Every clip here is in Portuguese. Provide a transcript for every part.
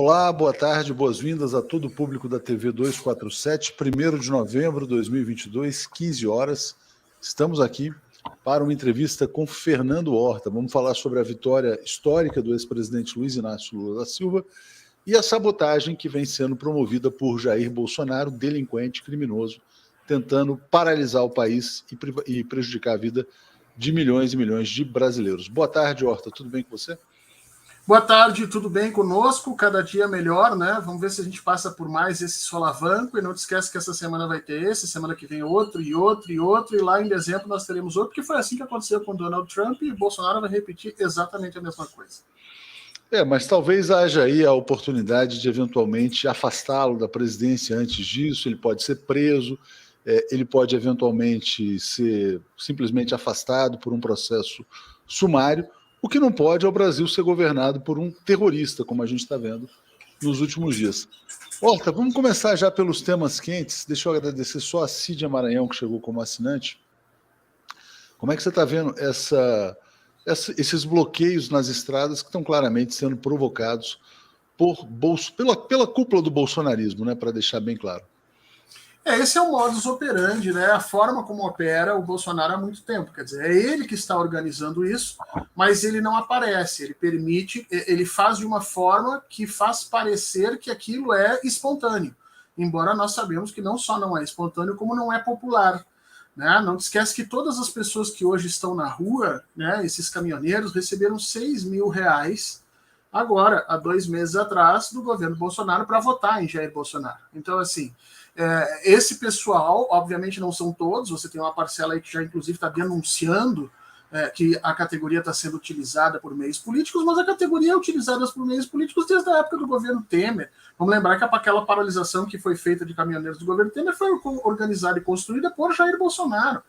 Olá, boa tarde, boas-vindas a todo o público da TV 247, 1º de novembro de 2022, 15 horas. Estamos aqui para uma entrevista com Fernando Horta. Vamos falar sobre a vitória histórica do ex-presidente Luiz Inácio Lula da Silva e a sabotagem que vem sendo promovida por Jair Bolsonaro, delinquente criminoso, tentando paralisar o país e prejudicar a vida de milhões e milhões de brasileiros. Boa tarde, Horta. Tudo bem com você? Boa tarde, tudo bem conosco? Cada dia melhor, né? Vamos ver se a gente passa por mais esse solavanco. E não te esquece que essa semana vai ter esse, semana que vem outro, e lá em dezembro nós teremos outro, porque foi assim que aconteceu com Donald Trump e Bolsonaro vai repetir exatamente a mesma coisa. Mas talvez haja aí a oportunidade de eventualmente afastá-lo da presidência antes disso. Ele pode ser preso, ele pode eventualmente ser simplesmente afastado por um processo sumário. O que não pode é o Brasil ser governado por um terrorista, como a gente está vendo nos últimos dias. Horta, vamos começar já pelos temas quentes. Deixa eu agradecer só a Cídia Maranhão, que chegou como assinante. Como é que você está vendo esses bloqueios nas estradas que estão claramente sendo provocados pela cúpula do bolsonarismo, né, para deixar bem claro? Esse é o modus operandi, né? A forma como opera o Bolsonaro há muito tempo. Quer dizer, é ele que está organizando isso, mas ele não aparece. Ele permite, ele faz de uma forma que faz parecer que aquilo é espontâneo. Embora nós sabemos que não só não é espontâneo, como não é popular. Né? Não te esquece que todas as pessoas que hoje estão na rua, né, esses caminhoneiros, receberam R$6 mil agora, há 2 meses atrás, do governo Bolsonaro para votar em Jair Bolsonaro. Então, assim, esse pessoal, obviamente não são todos, você tem uma parcela aí que já inclusive está denunciando que a categoria está sendo utilizada por meios políticos, mas a categoria é utilizada por meios políticos desde a época do governo Temer. Vamos lembrar que aquela paralisação que foi feita de caminhoneiros do governo Temer foi organizada e construída por Jair Bolsonaro.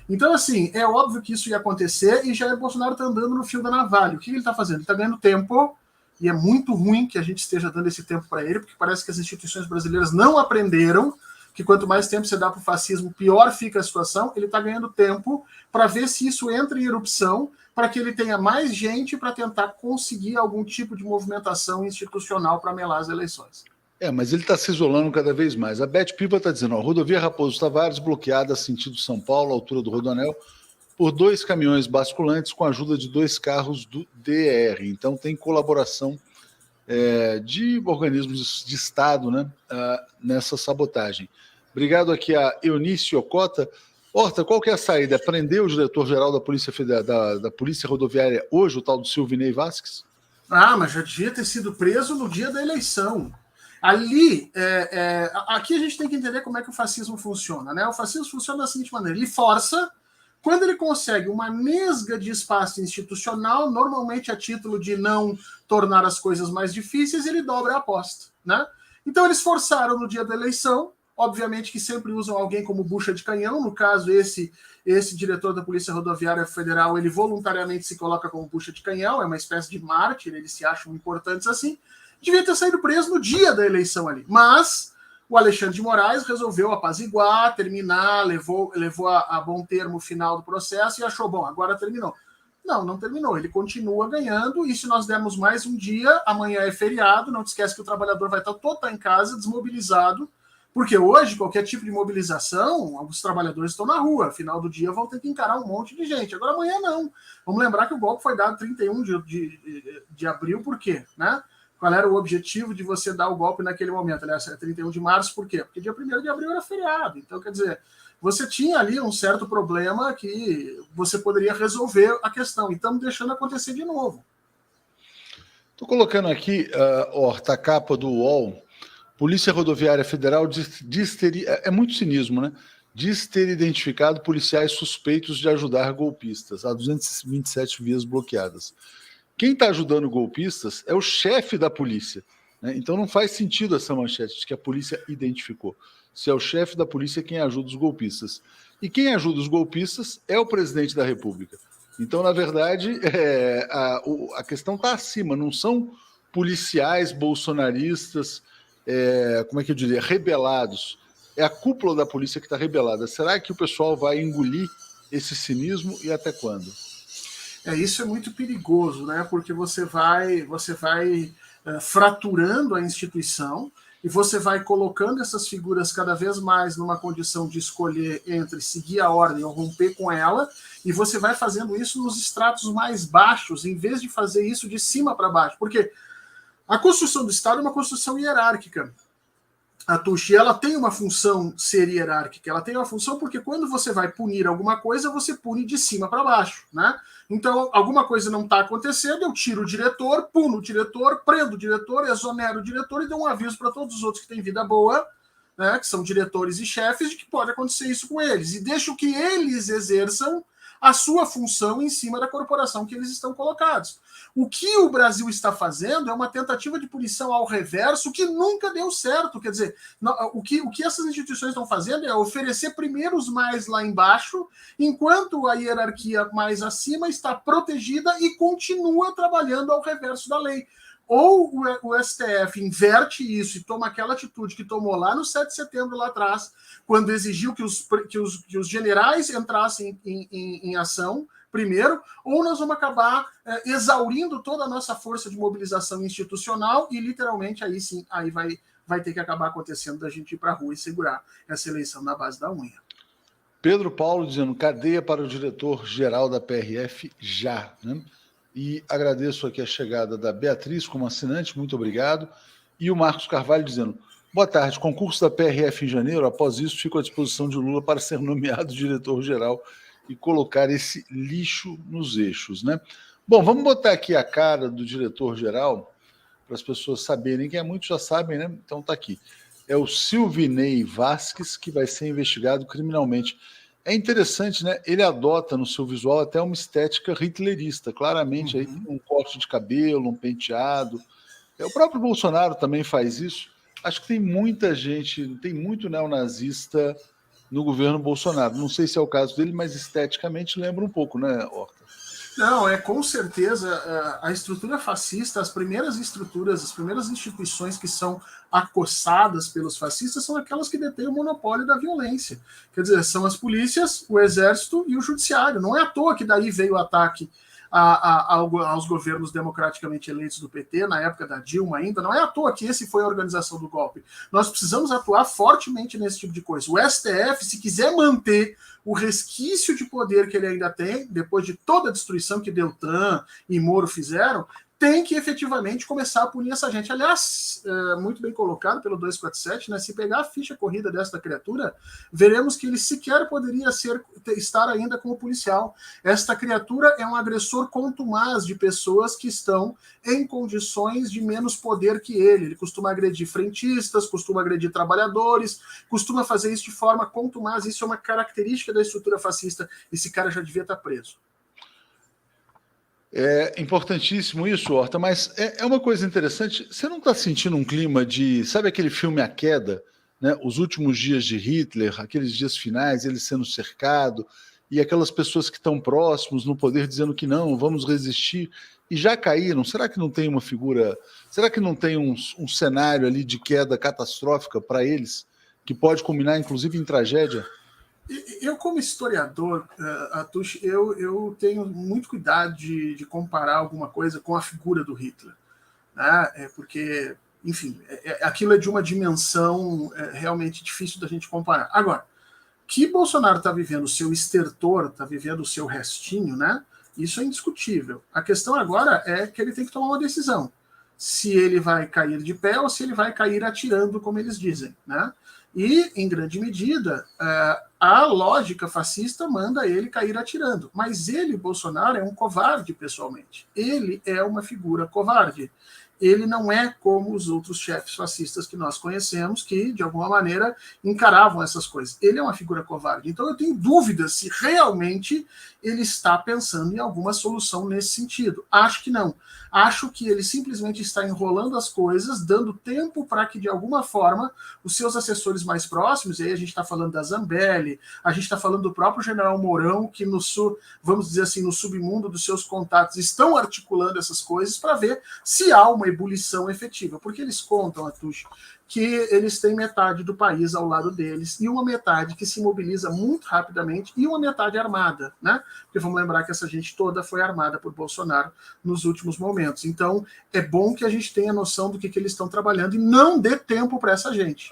Então, assim, é óbvio que isso ia acontecer e Jair Bolsonaro está andando no fio da navalha. O que ele está fazendo? Ele está ganhando tempo. E é muito ruim que a gente esteja dando esse tempo para ele, porque parece que as instituições brasileiras não aprenderam que quanto mais tempo você dá para o fascismo, pior fica a situação. Ele está ganhando tempo para ver se isso entra em erupção, para que ele tenha mais gente para tentar conseguir algum tipo de movimentação institucional para melar as eleições. Mas ele está se isolando cada vez mais. A Beth Piva está dizendo, rodovia Raposo Tavares bloqueada sentido São Paulo, altura do Rodoanel, por 2 caminhões basculantes com a ajuda de 2 carros do DR. Então tem colaboração de organismos de Estado, né, nessa sabotagem. Obrigado aqui a Eunice Ocota. Horta, qual que é a saída? Prender o diretor-geral da Polícia Federal, da Polícia Rodoviária hoje, o tal do Silvinei Vasquez? Mas já devia ter sido preso no dia da eleição. Ali, aqui a gente tem que entender como é que o fascismo funciona, né? O fascismo funciona da seguinte maneira: ele força. Quando ele consegue uma nesga de espaço institucional, normalmente a título de não tornar as coisas mais difíceis, ele dobra a aposta, né? Então eles forçaram no dia da eleição, obviamente que sempre usam alguém como bucha de canhão, no caso esse diretor da Polícia Rodoviária Federal, ele voluntariamente se coloca como bucha de canhão, é uma espécie de mártir, eles se acham importantes assim, devia ter saído preso no dia da eleição ali, mas o Alexandre de Moraes resolveu apaziguar, terminar, levou a bom termo o final do processo e achou, bom, agora terminou. Não terminou, ele continua ganhando, e se nós dermos mais um dia, amanhã é feriado, não te esquece que o trabalhador vai estar todo em casa, desmobilizado, porque hoje, qualquer tipo de mobilização, os trabalhadores estão na rua, final do dia vão ter que encarar um monte de gente, agora amanhã não. Vamos lembrar que o golpe foi dado 31 de abril, por quê? Né? Qual era o objetivo de você dar o golpe naquele momento? Aliás, é 31 de março, por quê? Porque dia 1º de abril era feriado. Então, quer dizer, você tinha ali um certo problema que você poderia resolver a questão. E estamos deixando acontecer de novo. Estou colocando aqui, Horta, a capa do UOL. Polícia Rodoviária Federal diz ter... É muito cinismo, né? Diz ter identificado policiais suspeitos de ajudar golpistas. Há 227 vias bloqueadas. Quem está ajudando golpistas é o chefe da polícia, né? Então não faz sentido essa manchete de que a polícia identificou. Se é o chefe da polícia quem ajuda os golpistas. E quem ajuda os golpistas é o presidente da República. Então, na verdade, a questão está acima. Não são policiais bolsonaristas, como é que eu diria, rebelados. É a cúpula da polícia que está rebelada. Será que o pessoal vai engolir esse cinismo e até quando? Isso é muito perigoso, né? Porque você vai fraturando a instituição, e você vai colocando essas figuras cada vez mais numa condição de escolher entre seguir a ordem ou romper com ela, e você vai fazendo isso nos estratos mais baixos, em vez de fazer isso de cima para baixo. Porque a construção do Estado é uma construção hierárquica. A Tuxi, ela tem uma função ser hierárquica, ela tem uma função porque quando você vai punir alguma coisa, você pune de cima para baixo, né? Então, alguma coisa não está acontecendo, eu tiro o diretor, puno o diretor, prendo o diretor, exonero o diretor e dou um aviso para todos os outros que têm vida boa, né, que são diretores e chefes, de que pode acontecer isso com eles. E deixo que eles exerçam a sua função em cima da corporação que eles estão colocados. O que o Brasil está fazendo é uma tentativa de punição ao reverso que nunca deu certo. Quer dizer, o que essas instituições estão fazendo é oferecer primeiro os mais lá embaixo, enquanto a hierarquia mais acima está protegida e continua trabalhando ao reverso da lei. Ou o STF inverte isso e toma aquela atitude que tomou lá no 7 de setembro, lá atrás, quando exigiu que os generais entrassem em ação primeiro, ou nós vamos acabar exaurindo toda a nossa força de mobilização institucional e, literalmente, aí sim, aí vai ter que acabar acontecendo da gente ir para a rua e segurar essa eleição na base da unha. Pedro Paulo dizendo, cadeia para o diretor-geral da PRF já, né? E agradeço aqui a chegada da Beatriz como assinante, muito obrigado. E o Marcos Carvalho dizendo, boa tarde, concurso da PRF em janeiro, após isso fico à disposição de Lula para ser nomeado diretor-geral e colocar esse lixo nos eixos, né? Bom, vamos botar aqui a cara do diretor-geral para as pessoas saberem, quem é muito já sabem, né? Então tá aqui. É o Silvinei Vasques, que vai ser investigado criminalmente. É interessante, né? Ele adota no seu visual até uma estética hitlerista, claramente. Aí tem um corte de cabelo, um penteado. O próprio Bolsonaro também faz isso. Acho que tem muita gente, tem muito neonazista no governo Bolsonaro. Não sei se é o caso dele, mas esteticamente lembra um pouco, né, Horta? Não, com certeza a estrutura fascista, as primeiras estruturas, as primeiras instituições que são acossadas pelos fascistas são aquelas que detêm o monopólio da violência. Quer dizer, são as polícias, o exército e o judiciário. Não é à toa que daí veio o ataque aos governos democraticamente eleitos do PT, na época da Dilma ainda. Não é à toa que esse foi a organização do golpe. Nós precisamos atuar fortemente nesse tipo de coisa. O STF, se quiser manter o resquício de poder que ele ainda tem, depois de toda a destruição que Deltan e Moro fizeram, tem que efetivamente começar a punir essa gente. Aliás, muito bem colocado pelo 247, né? Se pegar a ficha corrida desta criatura, veremos que ele sequer poderia estar ainda como policial. Esta criatura é um agressor contumaz de pessoas que estão em condições de menos poder que ele. Ele costuma agredir frentistas, costuma agredir trabalhadores, costuma fazer isso de forma contumaz. Isso é uma característica da estrutura fascista. Esse cara já devia estar preso. É importantíssimo isso, Horta, mas é uma coisa interessante. Você não está sentindo um clima de... Sabe aquele filme A Queda? Né? Os últimos dias de Hitler, aqueles dias finais, ele sendo cercado, e aquelas pessoas que estão próximos no poder dizendo que não, vamos resistir, e já caíram. Será que não tem uma figura... Será que não tem um cenário ali de queda catastrófica para eles, que pode culminar, inclusive, em tragédia? Eu, como historiador, Atush, eu tenho muito cuidado de comparar alguma coisa com a figura do Hitler, né? Porque, enfim, aquilo é de uma dimensão realmente difícil da gente comparar. Agora, que Bolsonaro está vivendo o seu estertor, está vivendo o seu restinho, né? Isso é indiscutível. A questão agora é que ele tem que tomar uma decisão. Se ele vai cair de pé ou se ele vai cair atirando, como eles dizem, né? E, em grande medida, a lógica fascista manda ele cair atirando. Mas ele, Bolsonaro, é um covarde pessoalmente. Ele é uma figura covarde. Ele não é como os outros chefes fascistas que nós conhecemos, que, de alguma maneira, encaravam essas coisas. Ele é uma figura covarde. Então, eu tenho dúvidas se realmente ele está pensando em alguma solução nesse sentido. Acho que não. Acho que ele simplesmente está enrolando as coisas, dando tempo para que, de alguma forma, os seus assessores mais próximos, e aí a gente está falando da Zambelli, a gente está falando do próprio general Mourão, que vamos dizer assim, no submundo dos seus contatos, estão articulando essas coisas para ver se há uma uma ebulição efetiva, porque eles contam, Atush, que eles têm metade do país ao lado deles, e uma metade que se mobiliza muito rapidamente, e uma metade armada, né? Porque vamos lembrar que essa gente toda foi armada por Bolsonaro nos últimos momentos. Então, é bom que a gente tenha noção do que eles estão trabalhando e não dê tempo para essa gente.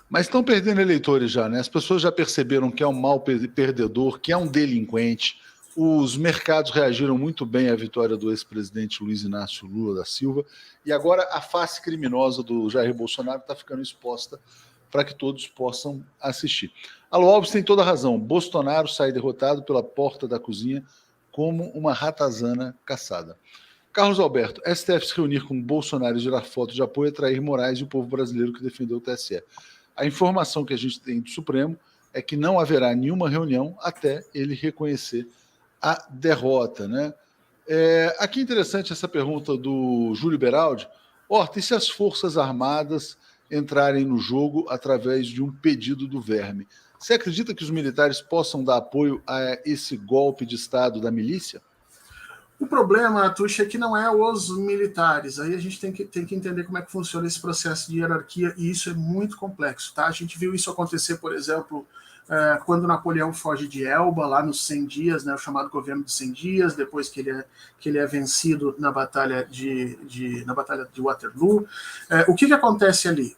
Mas estão perdendo eleitores já, né? As pessoas já perceberam que é um mau perdedor, que é um delinquente. Os mercados reagiram muito bem à vitória do ex-presidente Luiz Inácio Lula da Silva, e agora a face criminosa do Jair Bolsonaro está ficando exposta para que todos possam assistir. Alô Alves tem toda a razão. Bolsonaro sai derrotado pela porta da cozinha como uma ratazana caçada. Carlos Alberto, STF se reunir com Bolsonaro e gerar foto de apoio a Trair Moraes e o povo brasileiro que defendeu o TSE. A informação que a gente tem do Supremo é que não haverá nenhuma reunião até ele reconhecer a derrota, né? Aqui é interessante essa pergunta do Júlio Beraldi. Horta, e se as Forças Armadas entrarem no jogo através de um pedido do Verme? Você acredita que os militares possam dar apoio a esse golpe de Estado da milícia? O problema, Tuxa, é que não é os militares. Aí a gente tem que entender como é que funciona esse processo de hierarquia, e isso é muito complexo, tá? A gente viu isso acontecer, por exemplo, quando Napoleão foge de Elba, lá nos 100 dias, né, o chamado governo dos 100 dias, depois que ele é vencido na batalha de Waterloo. O que acontece ali?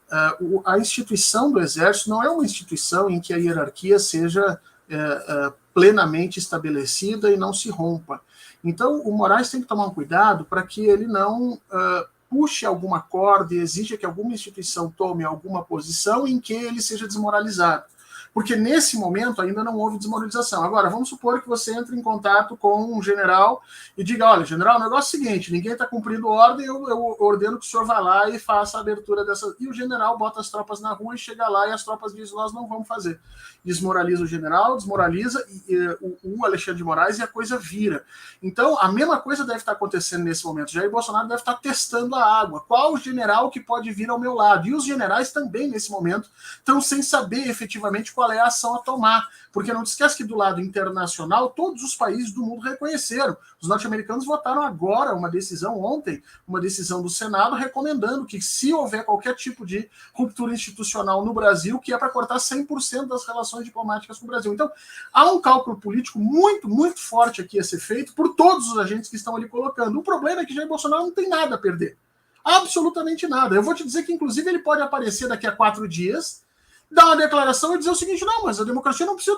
A instituição do Exército não é uma instituição em que a hierarquia seja plenamente estabelecida e não se rompa. Então, o Moraes tem que tomar um cuidado para que ele não puxe alguma corda e exija que alguma instituição tome alguma posição em que ele seja desmoralizado. Porque nesse momento ainda não houve desmoralização. Agora, vamos supor que você entre em contato com um general e diga, olha, general, o negócio é o seguinte, ninguém está cumprindo ordem, eu ordeno que o senhor vá lá e faça a abertura dessa... E o general bota as tropas na rua e chega lá e as tropas dizem, nós não vamos fazer. Desmoraliza o general, desmoraliza o Alexandre de Moraes e a coisa vira. Então, a mesma coisa deve estar acontecendo nesse momento. Jair Bolsonaro deve estar testando a água. Qual o general que pode vir ao meu lado? E os generais também, nesse momento, estão sem saber efetivamente qual é a ação a tomar. Porque não te esquece que do lado internacional, todos os países do mundo reconheceram. Os norte-americanos votaram agora uma decisão ontem, uma decisão do Senado, recomendando que se houver qualquer tipo de ruptura institucional no Brasil, que é para cortar 100% das relações diplomáticas com o Brasil. Então, há um cálculo político muito, muito forte aqui a ser feito por todos os agentes que estão ali colocando. O problema é que Jair Bolsonaro não tem nada a perder. Absolutamente nada. Eu vou te dizer que, inclusive, ele pode aparecer daqui a 4 dias, dar uma declaração e dizer o seguinte, não, mas a democracia não precisa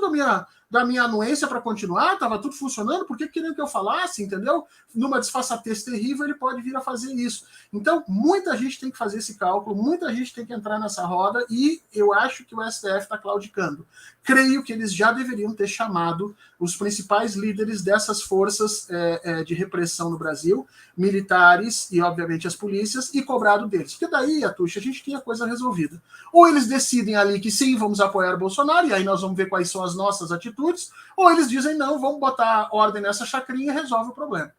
da minha anuência para continuar, estava tudo funcionando, por que queriam que eu falasse, entendeu? Numa disfarçatez terrível, ele pode vir a fazer isso. Então, muita gente tem que fazer esse cálculo, muita gente tem que entrar nessa roda, e eu acho que o STF está claudicando. Creio que eles já deveriam ter chamado os principais líderes dessas forças de repressão no Brasil, militares e, obviamente, as polícias, e cobrado deles. Porque daí, Atush, a gente tem a coisa resolvida. Ou eles decidem ali que sim, vamos apoiar o Bolsonaro, e aí nós vamos ver quais são as nossas atitudes, ou eles dizem não, vamos botar ordem nessa chacrinha e resolve o problema.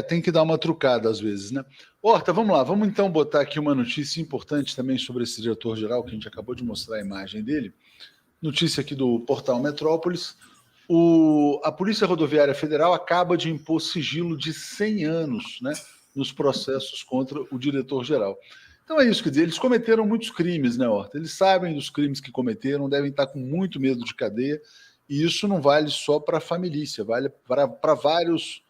Tem que dar uma trucada às vezes, né? Horta, vamos lá, vamos então botar aqui uma notícia importante também sobre esse diretor-geral, que a gente acabou de mostrar a imagem dele. Notícia aqui do portal Metrópolis. A Polícia Rodoviária Federal acaba de impor sigilo de 100 anos, né, nos processos contra o diretor-geral. Então é isso, quer dizer, eles cometeram muitos crimes, né, Horta? Eles sabem dos crimes que cometeram, devem estar com muito medo de cadeia, e isso não vale só para a família, vale para vários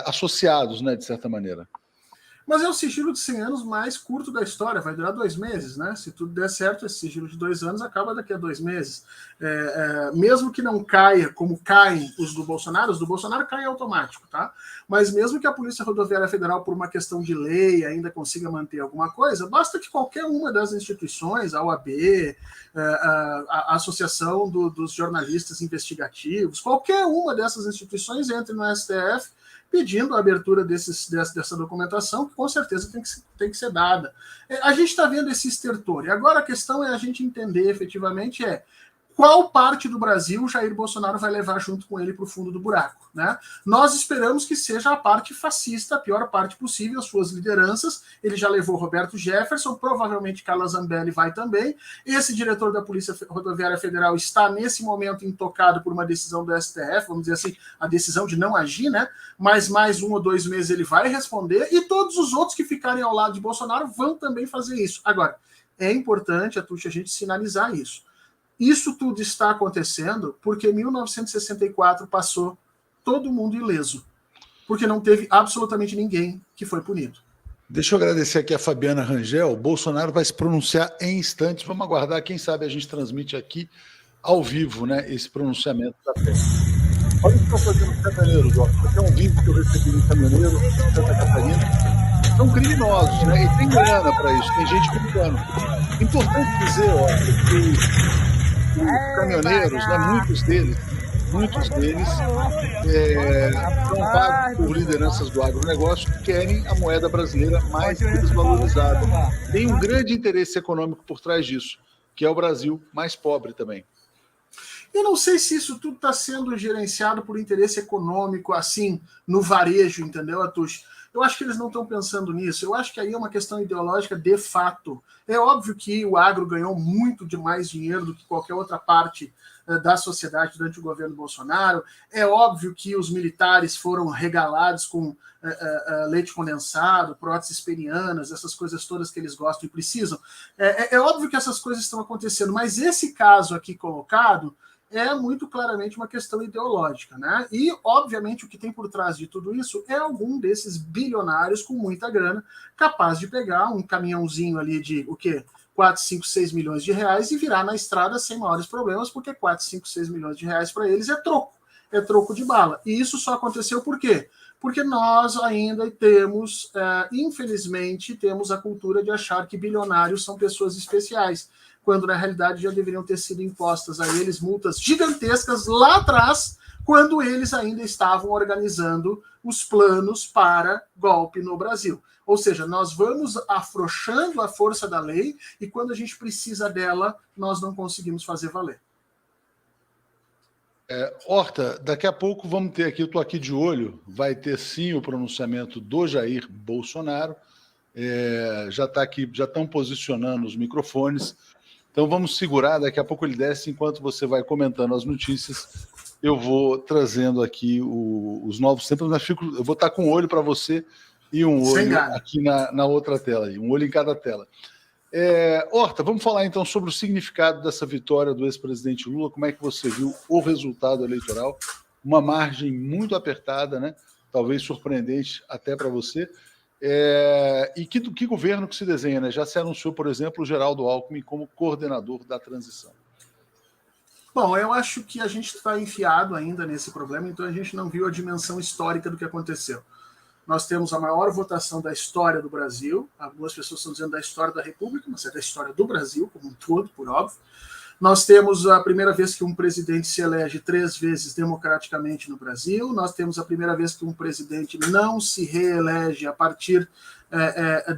associados, né, de certa maneira. Mas é o sigilo de 100 anos mais curto da história, vai durar 2 meses, né? Se tudo der certo, esse sigilo de 2 anos acaba daqui a 2 meses. Mesmo que não caia como caem os do Bolsonaro caem automático, tá? Mas mesmo que a Polícia Rodoviária Federal, por uma questão de lei, ainda consiga manter alguma coisa, basta que qualquer uma das instituições, a OAB, a Associação dos Jornalistas Investigativos, qualquer uma dessas instituições entre no STF pedindo a abertura dessa documentação, que com certeza tem que ser dada. A gente está vendo esse estertor. E agora a questão é a gente entender efetivamente qual parte do Brasil Jair Bolsonaro vai levar junto com ele para o fundo do buraco, né? Nós esperamos que seja a parte fascista, a pior parte possível, as suas lideranças. Ele já levou Roberto Jefferson, provavelmente Carla Zambelli vai também. Esse diretor da Polícia Rodoviária Federal está, nesse momento, intocado por uma decisão do STF, vamos dizer assim, a decisão de não agir, né? Mas mais 1 ou 2 meses ele vai responder, e todos os outros que ficarem ao lado de Bolsonaro vão também fazer isso. Agora, é importante, Atucha, a gente sinalizar isso. Isso tudo está acontecendo porque 1964 passou todo mundo ileso, porque não teve absolutamente ninguém que foi punido. Deixa eu agradecer aqui a Fabiana Rangel. Bolsonaro vai se pronunciar em instantes. Vamos aguardar, quem sabe a gente transmite aqui ao vivo, né, esse pronunciamento da fé. Olha o que está fazendo os caminhoneiros, ó. Aqui é um vídeo que eu recebi de caminhoneiro de Santa Catarina. São criminosos, né? E tem grana para isso, tem gente comprando. Importante dizer, ó, que os caminhoneiros, né, muitos deles são pagos por lideranças do agronegócio que querem a moeda brasileira mais desvalorizada. Tem um grande interesse econômico por trás disso, que é o Brasil mais pobre também. Eu não sei se isso tudo está sendo gerenciado por interesse econômico, assim, no varejo, entendeu, Atush? Eu acho que eles não estão pensando nisso. Eu acho que aí é uma questão ideológica de fato. É óbvio que o agro ganhou muito de mais dinheiro do que qualquer outra parte da sociedade durante o governo Bolsonaro. É óbvio que os militares foram regalados com leite condensado, próteses penianas, essas coisas todas que eles gostam e precisam. É óbvio que essas coisas estão acontecendo, mas esse caso aqui colocado é muito claramente uma questão ideológica, né? E, obviamente, o que tem por trás de tudo isso é algum desses bilionários com muita grana, capaz de pegar um caminhãozinho ali de, 4, 5, 6 milhões de reais e virar na estrada sem maiores problemas, porque 4, 5, 6 milhões de reais para eles é troco de bala. E isso só aconteceu por quê? Porque nós ainda temos, infelizmente, temos a cultura de achar que bilionários são pessoas especiais, quando na realidade já deveriam ter sido impostas a eles multas gigantescas lá atrás, quando eles ainda estavam organizando os planos para golpe no Brasil. Ou seja, nós vamos afrouxando a força da lei e quando a gente precisa dela, nós não conseguimos fazer valer. Horta, daqui a pouco vamos ter aqui, eu estou aqui de olho, vai ter sim o pronunciamento do Jair Bolsonaro, já está aqui, já estão posicionando os microfones. Então vamos segurar, daqui a pouco ele desce, enquanto você vai comentando as notícias, eu vou trazendo aqui os novos tempos, mas eu vou estar com um olho para você e um olho aqui na outra tela, um olho em cada tela. Horta, vamos falar então sobre o significado dessa vitória do ex-presidente Lula, como é que você viu o resultado eleitoral, uma margem muito apertada, né? Talvez surpreendente até para você. E que governo que se desenha, né? Já se anunciou, por exemplo, o Geraldo Alckmin como coordenador da transição. Bom, eu acho que a gente está enfiado ainda nesse problema, então a gente não viu a dimensão histórica do que aconteceu. Nós temos a maior votação da história do Brasil, algumas pessoas estão dizendo da história da República, mas é da história do Brasil como um todo, por óbvio. Nós temos a primeira vez que um presidente se elege 3 vezes democraticamente no Brasil. Nós temos a primeira vez que um presidente não se reelege a partir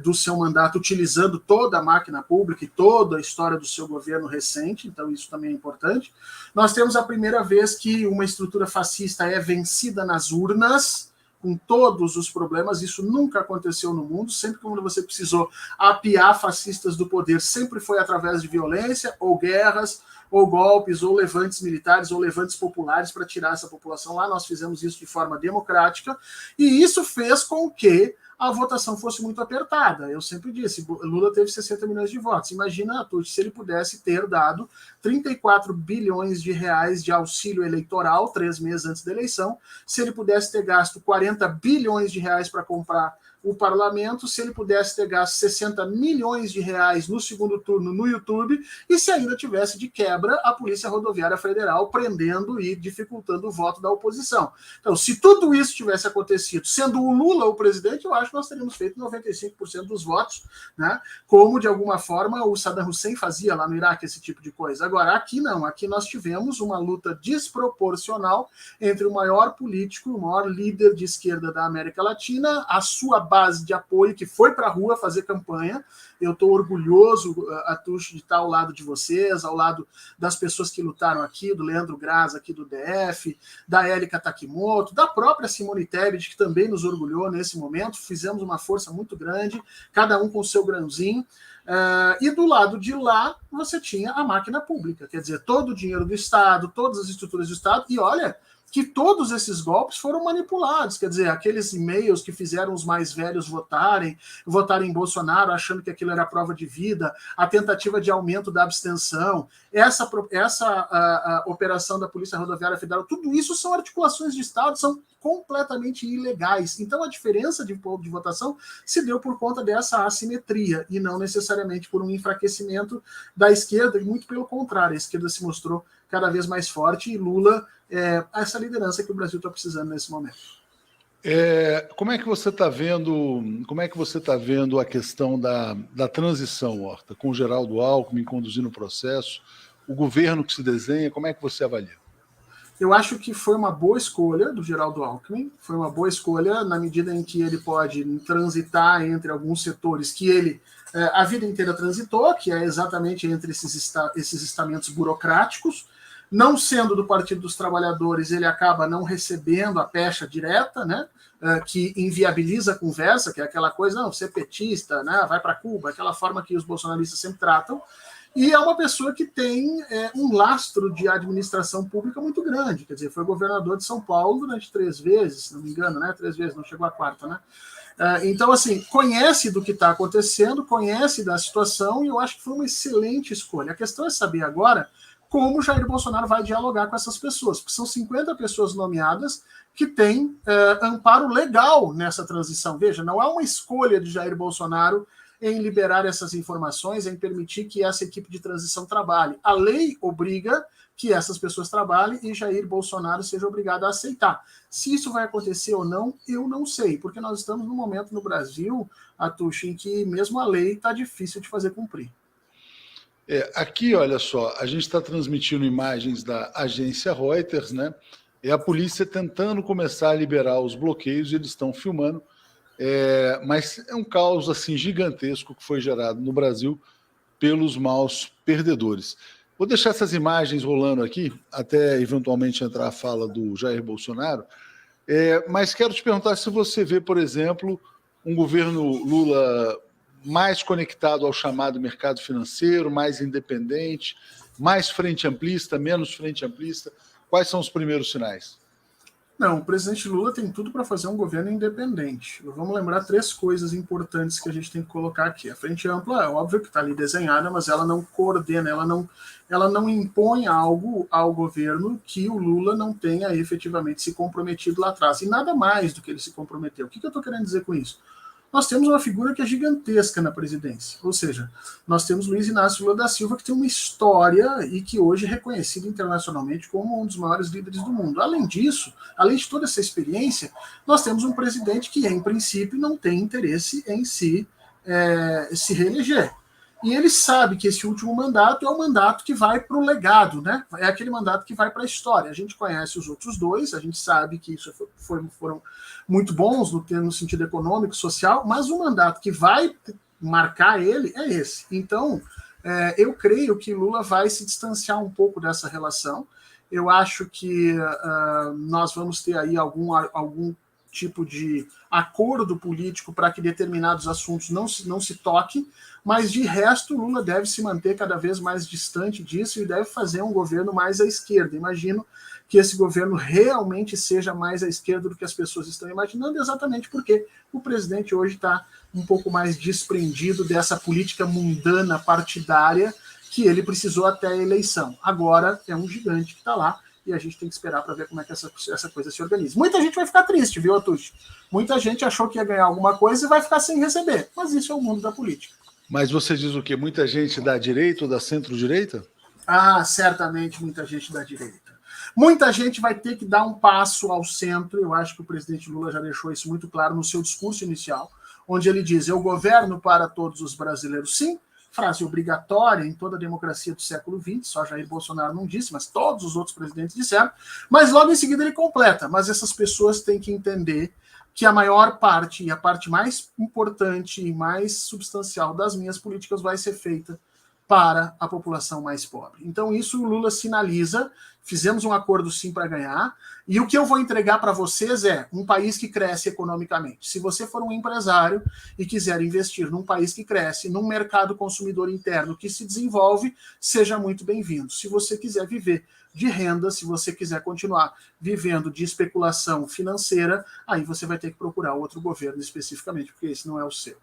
do seu mandato, utilizando toda a máquina pública e toda a história do seu governo recente. Então, isso também é importante. Nós temos a primeira vez que uma estrutura fascista é vencida nas urnas, com todos os problemas. Isso nunca aconteceu no mundo. Sempre quando você precisou apiar fascistas do poder, sempre foi através de violência, ou guerras, ou golpes, ou levantes militares, ou levantes populares para tirar essa população lá. Nós fizemos isso de forma democrática, e isso fez com que a votação fosse muito apertada. Eu sempre disse, Lula teve 60 milhões de votos. Imagina, Atush, se ele pudesse ter dado 34 bilhões de reais de auxílio eleitoral 3 meses antes da eleição, se ele pudesse ter gasto 40 bilhões de reais para comprar o parlamento, se ele pudesse ter gasto 60 milhões de reais no segundo turno no YouTube, e se ainda tivesse de quebra a Polícia Rodoviária Federal prendendo e dificultando o voto da oposição. Então, se tudo isso tivesse acontecido, sendo o Lula o presidente, eu acho que nós teríamos feito 95% dos votos, né? Como, de alguma forma, o Saddam Hussein fazia lá no Iraque, esse tipo de coisa. Agora, aqui não. Aqui nós tivemos uma luta desproporcional entre o maior político, o maior líder de esquerda da América Latina, a sua base de apoio, que foi para a rua fazer campanha. Eu estou orgulhoso, Atush, de estar ao lado de vocês, ao lado das pessoas que lutaram aqui, do Leandro Graz aqui do DF, da Érica Takimoto, da própria Simone Tebet, que também nos orgulhou nesse momento. Fizemos uma força muito grande, cada um com o seu grãozinho. E do lado de lá, você tinha a máquina pública, quer dizer, todo o dinheiro do Estado, todas as estruturas do Estado, e olha que todos esses golpes foram manipulados, quer dizer, aqueles e-mails que fizeram os mais velhos votarem em Bolsonaro, achando que aquilo era prova de vida, a tentativa de aumento da abstenção, essa operação da Polícia Rodoviária Federal, tudo isso são articulações de Estado, são completamente ilegais. Então a diferença de votação se deu por conta dessa assimetria e não necessariamente por um enfraquecimento da esquerda, e muito pelo contrário, a esquerda se mostrou cada vez mais forte e Lula essa liderança que o Brasil está precisando nesse momento. Como é que você está vendo a questão da transição, Horta, com o Geraldo Alckmin conduzindo o processo, o governo que se desenha, como é que você avalia? Eu acho que foi uma boa escolha do Geraldo Alckmin, foi uma boa escolha na medida em que ele pode transitar entre alguns setores que ele a vida inteira transitou, que é exatamente entre esses estamentos burocráticos. Não sendo do Partido dos Trabalhadores, ele acaba não recebendo a pecha direta, né, que inviabiliza a conversa, que é aquela coisa, não, ser petista, né, vai para Cuba, aquela forma que os bolsonaristas sempre tratam. E é uma pessoa que tem um lastro de administração pública muito grande, quer dizer, foi governador de São Paulo durante 3 vezes, se não me engano, né, 3 vezes, não chegou à 4ª, né? Então, assim, conhece do que está acontecendo, conhece da situação, e eu acho que foi uma excelente escolha. A questão é saber agora como Jair Bolsonaro vai dialogar com essas pessoas, porque são 50 pessoas nomeadas que têm amparo legal nessa transição. Veja, não é uma escolha de Jair Bolsonaro em liberar essas informações, em permitir que essa equipe de transição trabalhe. A lei obriga que essas pessoas trabalhem e Jair Bolsonaro seja obrigado a aceitar. Se isso vai acontecer ou não, eu não sei, porque nós estamos num momento no Brasil, Atush, em que mesmo a lei está difícil de fazer cumprir. Aqui, olha só, a gente está transmitindo imagens da agência Reuters, né? É a polícia tentando começar a liberar os bloqueios, eles estão filmando, mas é um caos assim gigantesco que foi gerado no Brasil pelos maus perdedores. Vou deixar essas imagens rolando aqui, até eventualmente entrar a fala do Jair Bolsonaro, mas quero te perguntar se você vê, por exemplo, um governo Lula mais conectado ao chamado mercado financeiro, mais independente, mais frente amplista, menos frente amplista. Quais são os primeiros sinais? Não, o presidente Lula tem tudo para fazer um governo independente. Vamos lembrar 3 coisas importantes que a gente tem que colocar aqui. A frente ampla é óbvio que está ali desenhada, mas ela não coordena, ela não impõe algo ao governo que o Lula não tenha efetivamente se comprometido lá atrás. E nada mais do que ele se comprometeu. O que eu estou querendo dizer com isso? Nós temos uma figura que é gigantesca na presidência, ou seja, nós temos Luiz Inácio Lula da Silva, que tem uma história e que hoje é reconhecido internacionalmente como um dos maiores líderes do mundo. Além disso, além de toda essa experiência, nós temos um presidente que, em princípio, não tem interesse em se reeleger. E ele sabe que esse último mandato é o mandato que vai para o legado, né? É aquele mandato que vai para a história. A gente conhece os outros 2, a gente sabe que isso foram muito bons no sentido econômico, social, mas o mandato que vai marcar ele é esse. Então, eu creio que Lula vai se distanciar um pouco dessa relação. Eu acho que nós vamos ter aí algum tipo de acordo político para que determinados assuntos não se toquem, mas de resto Lula deve se manter cada vez mais distante disso e deve fazer um governo mais à esquerda. Imagino que esse governo realmente seja mais à esquerda do que as pessoas estão imaginando, exatamente porque o presidente hoje está um pouco mais desprendido dessa política mundana partidária que ele precisou até a eleição. Agora é um gigante que está lá e a gente tem que esperar para ver como é que essa coisa se organiza. Muita gente vai ficar triste, viu, Atush? Muita gente achou que ia ganhar alguma coisa e vai ficar sem receber, mas isso é o mundo da política. Mas você diz o quê? Muita gente da direita ou da centro-direita? Ah, certamente muita gente da direita. Muita gente vai ter que dar um passo ao centro, eu acho que o presidente Lula já deixou isso muito claro no seu discurso inicial. onde ele diz: eu governo para todos os brasileiros, sim, frase obrigatória em toda a democracia do século XX, só Jair Bolsonaro não disse, mas todos os outros presidentes disseram, mas logo em seguida ele completa: mas essas pessoas têm que entender que a maior parte, e a parte mais importante e mais substancial das minhas políticas vai ser feita para a população mais pobre. Então isso o Lula sinaliza, fizemos um acordo sim para ganhar, e o que eu vou entregar para vocês é um país que cresce economicamente. Se você for um empresário e quiser investir num país que cresce, num mercado consumidor interno que se desenvolve, seja muito bem-vindo. Se você quiser viver de renda, se você quiser continuar vivendo de especulação financeira, aí você vai ter que procurar outro governo especificamente, porque esse não é o seu.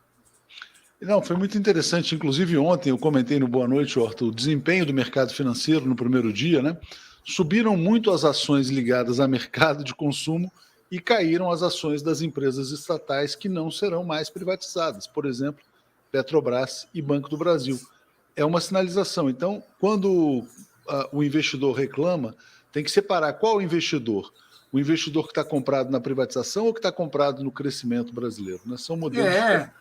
Não, foi muito interessante. Inclusive, ontem eu comentei no Boa Noite, Horta, o desempenho do mercado financeiro no primeiro dia, né? Subiram muito as ações ligadas a mercado de consumo e caíram as ações das empresas estatais que não serão mais privatizadas. Por exemplo, Petrobras e Banco do Brasil. É uma sinalização. Então, quando o investidor reclama, tem que separar qual o investidor. O investidor que está comprado na privatização ou que está comprado no crescimento brasileiro, né? São modelos diferentes.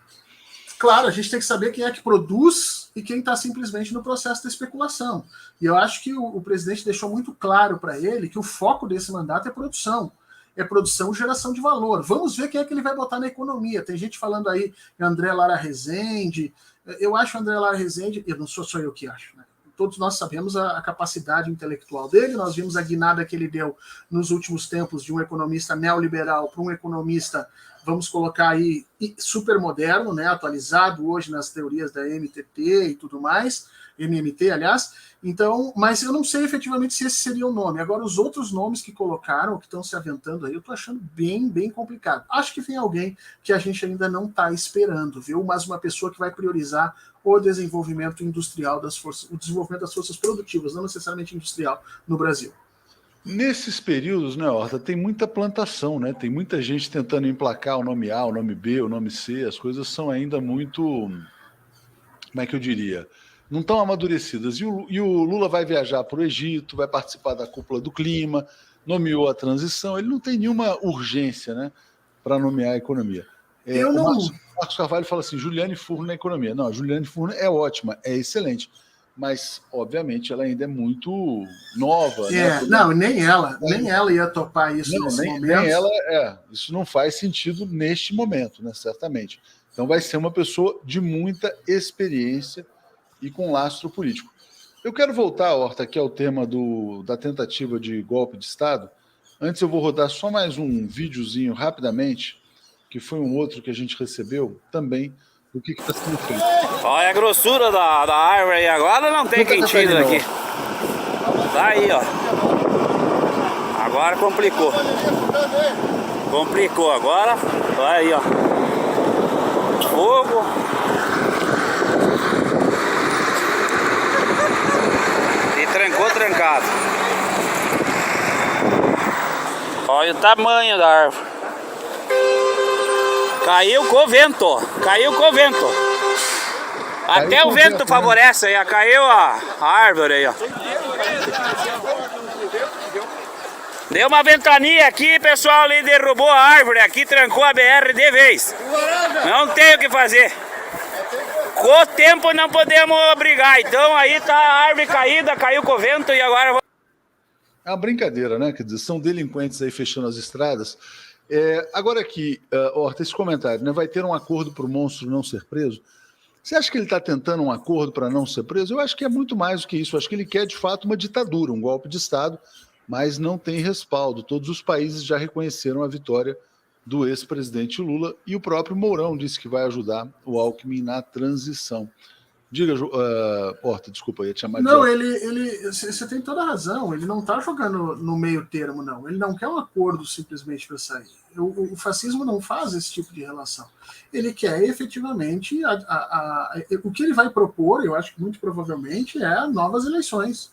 Claro, a gente tem que saber quem é que produz e quem está simplesmente no processo da especulação. E eu acho que o presidente deixou muito claro para ele que o foco desse mandato é produção. É produção e geração de valor. Vamos ver quem é que ele vai botar na economia. Tem gente falando aí André Lara Rezende. Eu acho André Lara Rezende, não sou só eu que acho, né? Todos nós sabemos a capacidade intelectual dele, nós vimos a guinada que ele deu nos últimos tempos de um economista neoliberal para um economista, vamos colocar aí, super moderno, né, atualizado hoje nas teorias da MTT e tudo mais, MMT, aliás. Então, mas eu não sei efetivamente se esse seria o nome. Agora, os outros nomes que colocaram, que estão se aventando aí, eu estou achando bem complicado. Acho que vem alguém que a gente ainda não está esperando, viu? Mas uma pessoa que vai priorizar o desenvolvimento industrial das forças, o desenvolvimento das forças produtivas, não necessariamente industrial, no Brasil. Nesses períodos, né, Horta, tem muita plantação, né? Tem muita gente tentando emplacar o nome A, o nome B, o nome C. As coisas são ainda muito, como é que eu diria, não estão amadurecidas. E o Lula vai viajar para o Egito, vai participar da cúpula do clima, nomeou a transição. Ele não tem nenhuma urgência, né, para nomear a economia. O Marcos Carvalho fala assim: Juliane Furno na economia. Não, a Juliane Furno é ótima, é excelente. Mas, obviamente, ela ainda é muito nova. Né? Não, nem ela ia topar isso nesse momento. Nem ela, isso não faz sentido neste momento, né? Certamente. Então vai ser uma pessoa de muita experiência e com lastro político. Eu quero voltar, Horta, aqui ao tema da tentativa de golpe de Estado. Antes eu vou rodar só mais um videozinho rapidamente, que foi um outro que a gente recebeu também, do que está sendo feito. Olha a grossura da árvore aí, agora não tem quem tira daqui. Tá aí, ó. Agora complicou. Complicou agora. Olha aí, ó. Fogo. E trancou trancado. Olha o tamanho da árvore. Caiu com o vento. Caiu com o vento. Até o vento favorece aí, ó. Caiu a árvore aí, ó. Deu uma ventania aqui, pessoal ali derrubou a árvore aqui, trancou a BR de vez. Não tem o que fazer. Com o tempo não podemos brigar. Então aí tá a árvore caída, caiu com o vento e agora... É uma brincadeira, né? Quer dizer, são delinquentes aí fechando as estradas. Agora aqui, Horta, esse comentário, né? Vai ter um acordo para o monstro não ser preso? Você acha que ele está tentando um acordo para não ser preso? Eu acho que é muito mais do que isso. Eu acho que ele quer, de fato, uma ditadura, um golpe de Estado, mas não tem respaldo. Todos os países já reconheceram a vitória do ex-presidente Lula e o próprio Mourão disse que vai ajudar o Alckmin na transição. Diga, Horta, desculpa, ia te chamar de... Não, você tem toda a razão. Ele não está jogando no meio termo, não. Ele não quer um acordo simplesmente para sair. O fascismo não faz esse tipo de relação. Ele quer efetivamente... o que ele vai propor, eu acho que muito provavelmente, é novas eleições.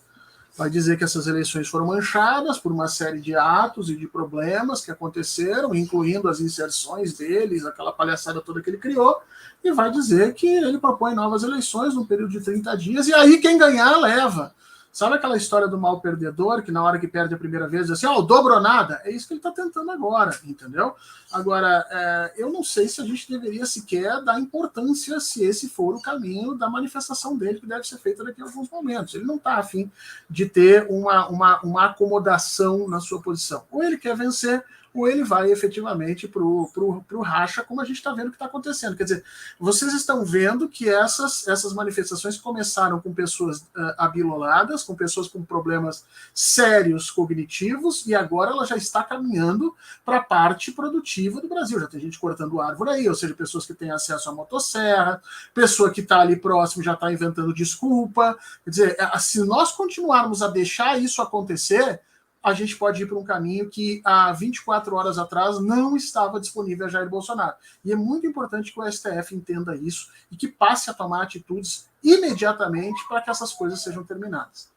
Vai dizer que essas eleições foram manchadas por uma série de atos e de problemas que aconteceram, incluindo as inserções deles, aquela palhaçada toda que ele criou, e vai dizer que ele propõe novas eleições num período de 30 dias, e aí quem ganhar leva. Sabe aquela história do mal perdedor, que na hora que perde a primeira vez, diz assim, o dobro ou nada? É isso que ele está tentando agora, entendeu? Agora, eu não sei se a gente deveria sequer dar importância se esse for o caminho da manifestação dele, que deve ser feita daqui a alguns momentos. Ele não está afim de ter uma acomodação na sua posição. Ou ele quer vencer, ou ele vai efetivamente para o racha, como a gente está vendo que está acontecendo. Quer dizer, vocês estão vendo que essas manifestações começaram com pessoas abiloladas, com pessoas com problemas sérios cognitivos, e agora ela já está caminhando para a parte produtiva do Brasil. Já tem gente cortando árvore aí, ou seja, pessoas que têm acesso à motosserra, pessoa que está ali próximo já está inventando desculpa. Quer dizer, se nós continuarmos a deixar isso acontecer, a gente pode ir para um caminho que há 24 horas atrás não estava disponível a Jair Bolsonaro. E é muito importante que o STF entenda isso e que passe a tomar atitudes imediatamente para que essas coisas sejam terminadas.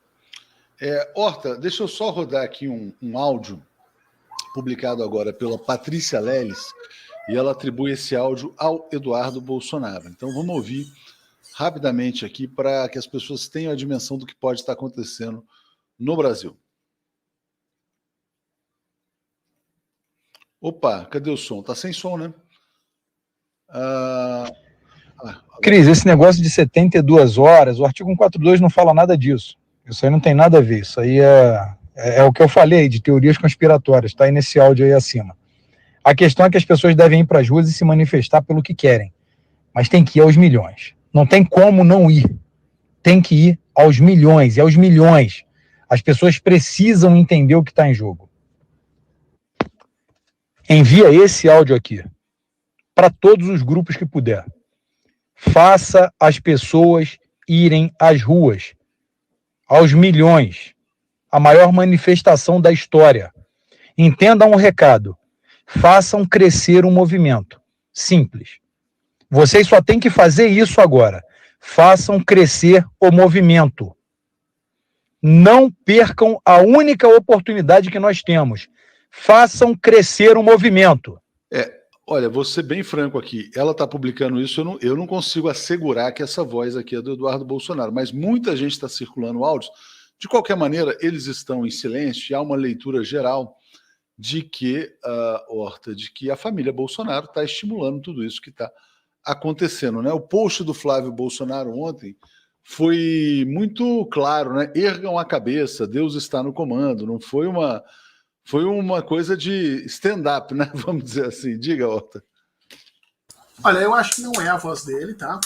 Horta, deixa eu só rodar aqui um áudio publicado agora pela Patrícia Leles, e ela atribui esse áudio ao Eduardo Bolsonaro. Então vamos ouvir rapidamente aqui para que as pessoas tenham a dimensão do que pode estar acontecendo no Brasil. Opa, cadê o som? Tá sem som, né? Cris, esse negócio de 72 horas, o artigo 142 não fala nada disso. Isso aí não tem nada a ver. Isso aí é o que eu falei, de teorias conspiratórias. Está aí nesse áudio aí acima. A questão é que as pessoas devem ir para as ruas e se manifestar pelo que querem. Mas tem que ir aos milhões. Não tem como não ir. Tem que ir aos milhões. E aos milhões. As pessoas precisam entender o que está em jogo. Envia esse áudio aqui para todos os grupos que puder. Faça as pessoas irem às ruas, aos milhões, a maior manifestação da história. Entendam um recado. Façam crescer um movimento. Simples. Vocês só têm que fazer isso agora. Façam crescer o movimento. Não percam a única oportunidade que nós temos. Façam crescer o movimento. Olha, vou ser bem franco aqui. Ela está publicando isso, eu não consigo assegurar que essa voz aqui é do Eduardo Bolsonaro, mas muita gente está circulando áudios. De qualquer maneira, eles estão em silêncio e há uma leitura geral de que, Horta, de que a família Bolsonaro está estimulando tudo isso que está acontecendo, né? O post do Flávio Bolsonaro ontem foi muito claro, né? Ergam a cabeça, Deus está no comando. Não foi uma coisa de stand-up, né? Vamos dizer assim. Diga, Horta. Olha, eu acho que não é a voz dele, tá?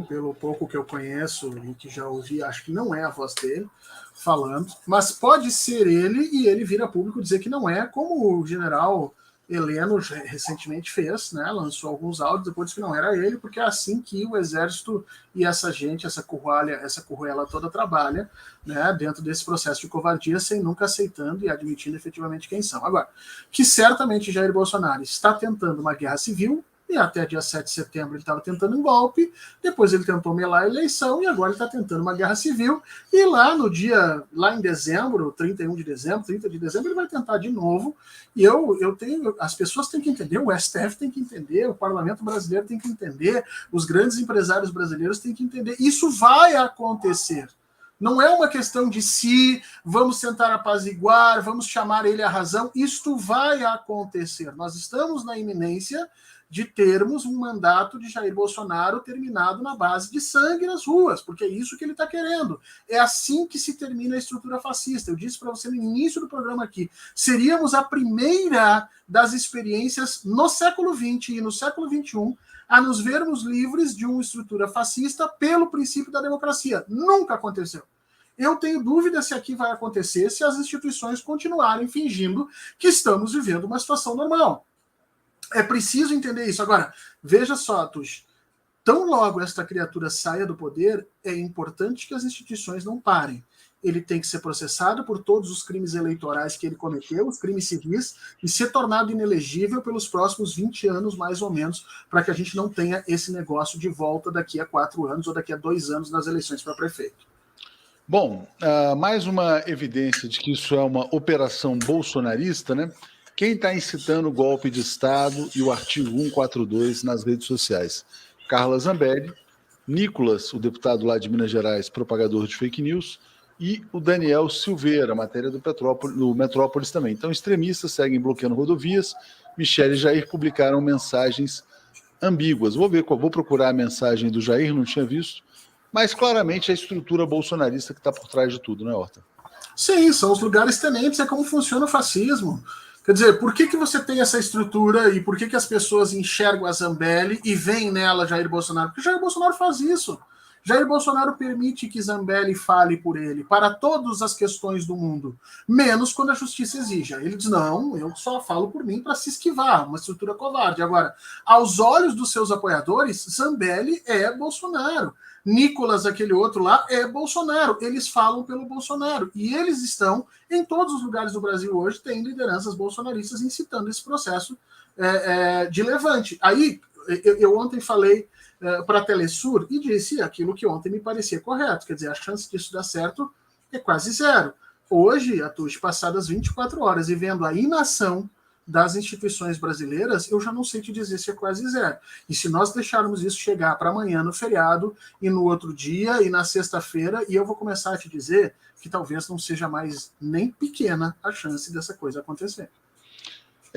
Pelo pouco que eu conheço e que já ouvi, acho que não é a voz dele falando. Mas pode ser ele e ele vir a público dizer que não é, como o general Heleno recentemente fez, né? Lançou alguns áudios, depois disse que não era ele, porque é assim que o exército e essa gente, essa curruela toda trabalha, né? Dentro desse processo de covardia, sem nunca aceitando e admitindo efetivamente quem são. Agora, que certamente Jair Bolsonaro está tentando uma guerra civil, e até dia 7 de setembro ele estava tentando um golpe, depois ele tentou melar a eleição, e agora ele está tentando uma guerra civil, e lá em dezembro, 31 de dezembro, 30 de dezembro, ele vai tentar de novo, e as pessoas têm que entender, o STF tem que entender, o parlamento brasileiro tem que entender, os grandes empresários brasileiros têm que entender, isso vai acontecer. Não é uma questão de se vamos tentar apaziguar, vamos chamar ele à razão, isto vai acontecer. Nós estamos na iminência de termos um mandato de Jair Bolsonaro terminado na base de sangue nas ruas, porque é isso que ele está querendo. É assim que se termina a estrutura fascista. Eu disse para você no início do programa aqui, seríamos a primeira das experiências no século XX e no século XXI a nos vermos livres de uma estrutura fascista pelo princípio da democracia. Nunca aconteceu. Eu tenho dúvida se aqui vai acontecer se as instituições continuarem fingindo que estamos vivendo uma situação normal. É preciso entender isso. Agora, veja só, Tuxi, tão logo esta criatura saia do poder, é importante que as instituições não parem. Ele tem que ser processado por todos os crimes eleitorais que ele cometeu, os crimes civis, e ser tornado inelegível pelos próximos 20 anos, mais ou menos, para que a gente não tenha esse negócio de volta daqui a 4 anos ou daqui a 2 anos nas eleições para prefeito. Bom, mais uma evidência de que isso é uma operação bolsonarista, né? Quem está incitando o golpe de Estado e o artigo 142 nas redes sociais? Carla Zambelli, Nicolas, o deputado lá de Minas Gerais, propagador de fake news, e o Daniel Silveira, matéria do Metrópolis também. Então, extremistas seguem bloqueando rodovias. Michele e Jair publicaram mensagens ambíguas. Vou procurar a mensagem do Jair, não tinha visto, mas claramente é a estrutura bolsonarista que está por trás de tudo, não é, Horta? Sim, são os lugares tenentes, é como funciona o fascismo. Quer dizer, por que você tem essa estrutura e por que as pessoas enxergam a Zambelli e veem nela Jair Bolsonaro? Porque Jair Bolsonaro faz isso. Jair Bolsonaro permite que Zambelli fale por ele para todas as questões do mundo, menos quando a justiça exige. Ele diz, não, eu só falo por mim para se esquivar, uma estrutura covarde. Agora, aos olhos dos seus apoiadores, Zambelli é Bolsonaro. Nicolas, aquele outro lá, é Bolsonaro. Eles falam pelo Bolsonaro. E eles estão, em todos os lugares do Brasil hoje, tem lideranças bolsonaristas incitando esse processo de levante. Aí, eu ontem falei para a Telesur e disse aquilo que ontem me parecia correto. Quer dizer, a chance disso dar certo é quase zero. Hoje, Atush, passadas 24 horas e vendo a inação das instituições brasileiras, eu já não sei te dizer se é quase zero. E se nós deixarmos isso chegar para amanhã no feriado, e no outro dia, e na sexta-feira, e eu vou começar a te dizer que talvez não seja mais nem pequena a chance dessa coisa acontecer.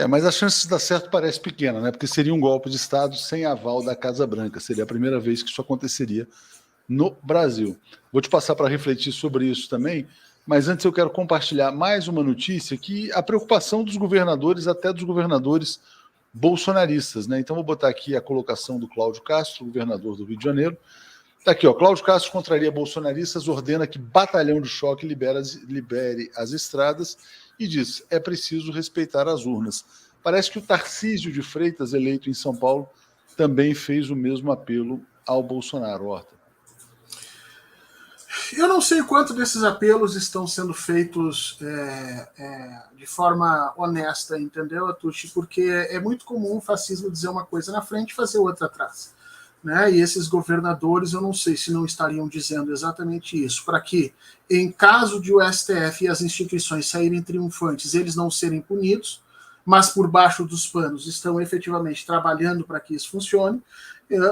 Mas a chance de dar certo parece pequena, né? Porque seria um golpe de Estado sem aval da Casa Branca. Seria a primeira vez que isso aconteceria no Brasil. Vou te passar para refletir sobre isso também, mas antes eu quero compartilhar mais uma notícia que a preocupação dos governadores, até dos governadores bolsonaristas, né? Então vou botar aqui a colocação do Cláudio Castro, governador do Rio de Janeiro. Está aqui, ó. Cláudio Castro contraria bolsonaristas, ordena que batalhão de choque libere as estradas e diz, é preciso respeitar as urnas. Parece que o Tarcísio de Freitas, eleito em São Paulo, também fez o mesmo apelo ao Bolsonaro, Horta. Eu não sei quanto desses apelos estão sendo feitos de forma honesta, entendeu, Atushi? Porque é muito comum o fascismo dizer uma coisa na frente e fazer outra atrás. Né? E esses governadores, eu não sei se não estariam dizendo exatamente isso, para que, em caso de o STF e as instituições saírem triunfantes, eles não serem punidos, mas por baixo dos panos estão efetivamente trabalhando para que isso funcione,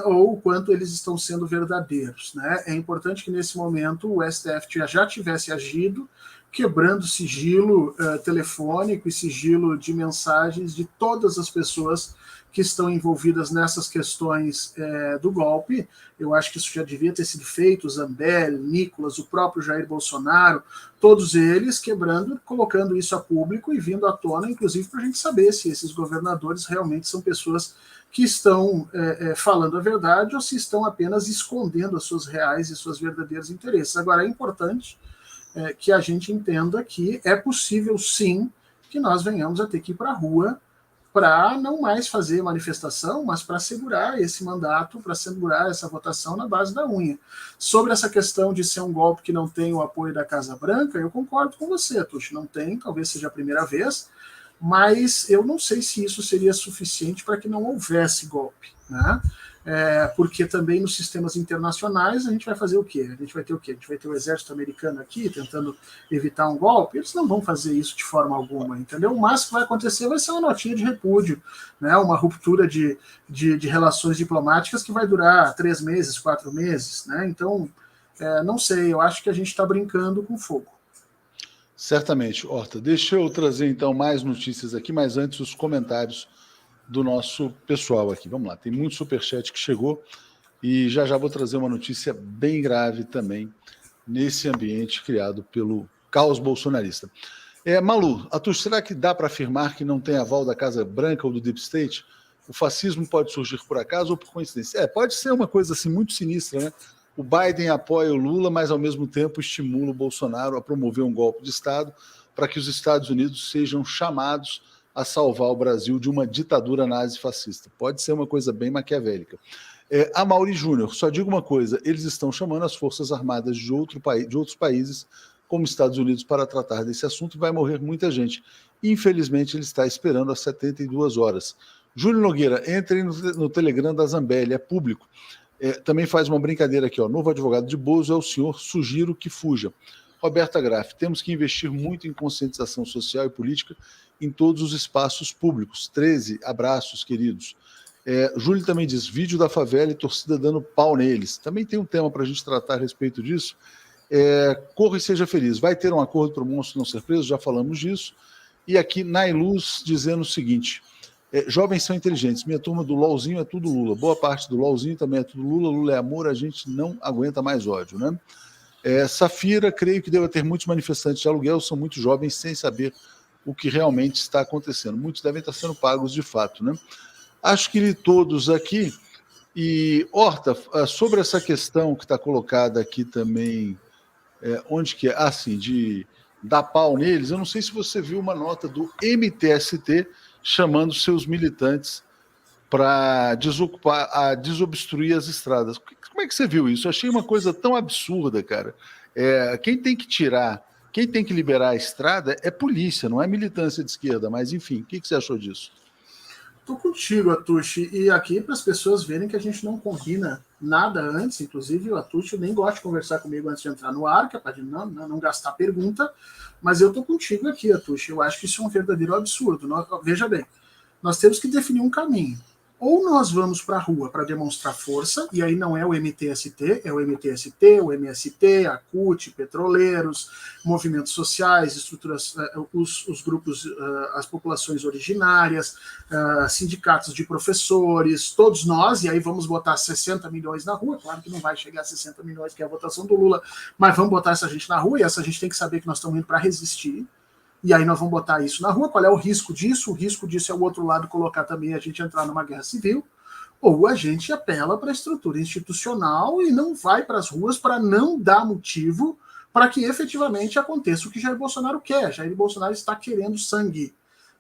ou o quanto eles estão sendo verdadeiros. Né? É importante que, nesse momento, o STF já tivesse agido, quebrando sigilo telefônico e sigilo de mensagens de todas as pessoas que estão envolvidas nessas questões do golpe. Eu acho que isso já devia ter sido feito, Zambelli, Nicolas, o próprio Jair Bolsonaro, todos eles quebrando, colocando isso a público e vindo à tona, inclusive para a gente saber se esses governadores realmente são pessoas que estão falando a verdade ou se estão apenas escondendo os seus reais e seus verdadeiros interesses. Agora, é importante que a gente entenda que é possível, sim, que nós venhamos a ter que ir para a rua para não mais fazer manifestação, mas para segurar esse mandato, para segurar essa votação na base da unha. Sobre essa questão de ser um golpe que não tem o apoio da Casa Branca, eu concordo com você, Tuxi, não tem, talvez seja a primeira vez, mas eu não sei se isso seria suficiente para que não houvesse golpe, né? Porque também nos sistemas internacionais a gente vai fazer o quê? A gente vai ter o quê? A gente vai ter o exército americano aqui tentando evitar um golpe? Eles não vão fazer isso de forma alguma, entendeu? O máximo que vai acontecer vai ser uma notinha de repúdio, né? Uma ruptura de relações diplomáticas que vai durar 3 meses, 4 meses, né? Então, não sei, eu acho que a gente está brincando com fogo. Certamente, Horta. Deixa eu trazer então mais notícias aqui, mas antes os comentários do nosso pessoal aqui. Vamos lá, tem muito superchat que chegou e já vou trazer uma notícia bem grave também nesse ambiente criado pelo caos bolsonarista. Malu, será que dá para afirmar que não tem aval da Casa Branca ou do Deep State? O fascismo pode surgir por acaso ou por coincidência? Pode ser uma coisa assim muito sinistra, né? O Biden apoia o Lula, mas ao mesmo tempo estimula o Bolsonaro a promover um golpe de Estado para que os Estados Unidos sejam chamados a salvar o Brasil de uma ditadura nazi-fascista. Pode ser uma coisa bem maquiavélica. A Mauri Júnior, só digo uma coisa, eles estão chamando as Forças Armadas de outros países, como Estados Unidos, para tratar desse assunto e vai morrer muita gente. Infelizmente, ele está esperando às 72 horas. Júlio Nogueira, entre no Telegram da Zambelli, é público. Também faz uma brincadeira aqui, ó. Novo advogado de Bozo é o senhor, sugiro que fuja. Roberta Graff, temos que investir muito em conscientização social e política em todos os espaços públicos. 13, abraços, queridos. Júlio também diz, vídeo da favela e torcida dando pau neles. Também tem um tema para a gente tratar a respeito disso. Corra e seja feliz. Vai ter um acordo para o monstro não ser preso? Já falamos disso. E aqui, Nailuz dizendo o seguinte: jovens são inteligentes. Minha turma do LOLzinho é tudo Lula. Boa parte do LOLzinho também é tudo Lula. Lula é amor, a gente não aguenta mais ódio, né? Safira, creio que deva ter muitos manifestantes de aluguel, são muito jovens sem saber o que realmente está acontecendo. Muitos devem estar sendo pagos de fato, né? Acho que li todos aqui. E, Horta, sobre essa questão que está colocada aqui também, onde que é? Ah, sim, de dar pau neles, eu não sei se você viu uma nota do MTST chamando seus militantes para desobstruir as estradas. Como é que você viu isso? Eu achei uma coisa tão absurda, cara. Quem tem que tirar, quem tem que liberar a estrada é polícia, não é militância de esquerda, mas enfim, o que você achou disso? Tô contigo, Atushi, e aqui para as pessoas verem que a gente não combina nada antes, inclusive o Atushi nem gosta de conversar comigo antes de entrar no ar, que é para não gastar pergunta, mas eu tô contigo aqui, Atushi, eu acho que isso é um verdadeiro absurdo. Veja bem, nós temos que definir um caminho. Ou nós vamos para a rua para demonstrar força, e aí não é o MTST, é o MTST, o MST, a CUT, petroleiros, movimentos sociais, estruturas, os grupos, as populações originárias, sindicatos de professores, todos nós, e aí vamos botar 60 milhões na rua, claro que não vai chegar a 60 milhões, que é a votação do Lula, mas vamos botar essa gente na rua, e essa gente tem que saber que nós estamos indo para resistir. E aí nós vamos botar isso na rua. Qual é o risco disso? O risco disso é o outro lado colocar também a gente entrar numa guerra civil, ou a gente apela para a estrutura institucional e não vai para as ruas para não dar motivo para que efetivamente aconteça o que Jair Bolsonaro quer. Jair Bolsonaro está querendo sangue.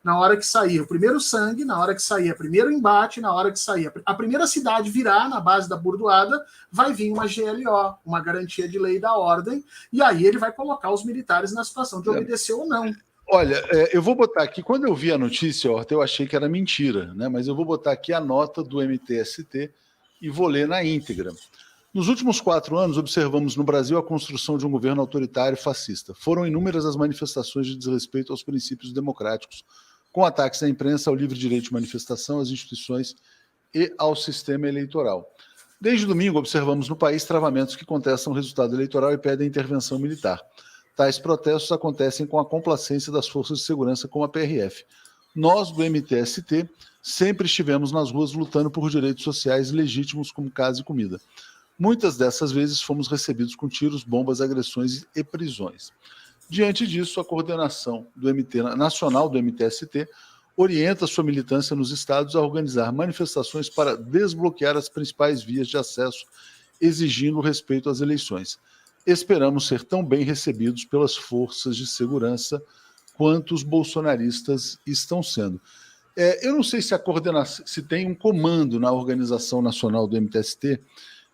Na hora que sair o primeiro sangue, na hora que sair o primeiro embate, na hora que sair a primeira cidade virar na base da burdoada, vai vir uma GLO, uma garantia de lei da ordem, e aí ele vai colocar os militares na situação de obedecer ou não. Olha, eu vou botar aqui, quando eu vi a notícia, Horta, eu achei que era mentira, né? Mas eu vou botar aqui a nota do MTST e vou ler na íntegra. Nos últimos 4 anos, observamos no Brasil a construção de um governo autoritário e fascista. Foram inúmeras as manifestações de desrespeito aos princípios democráticos, com ataques à imprensa, ao livre direito de manifestação, às instituições e ao sistema eleitoral. Desde domingo, observamos no país travamentos que contestam o resultado eleitoral e pedem intervenção militar. Tais protestos acontecem com a complacência das forças de segurança como a PRF. Nós, do MTST, sempre estivemos nas ruas lutando por direitos sociais legítimos como casa e comida. Muitas dessas vezes fomos recebidos com tiros, bombas, agressões e prisões. Diante disso, a coordenação nacional do MTST orienta sua militância nos estados a organizar manifestações para desbloquear as principais vias de acesso, exigindo respeito às eleições. Esperamos ser tão bem recebidos pelas forças de segurança quanto os bolsonaristas estão sendo. Eu não sei se a coordenação, se tem um comando na organização nacional do MTST,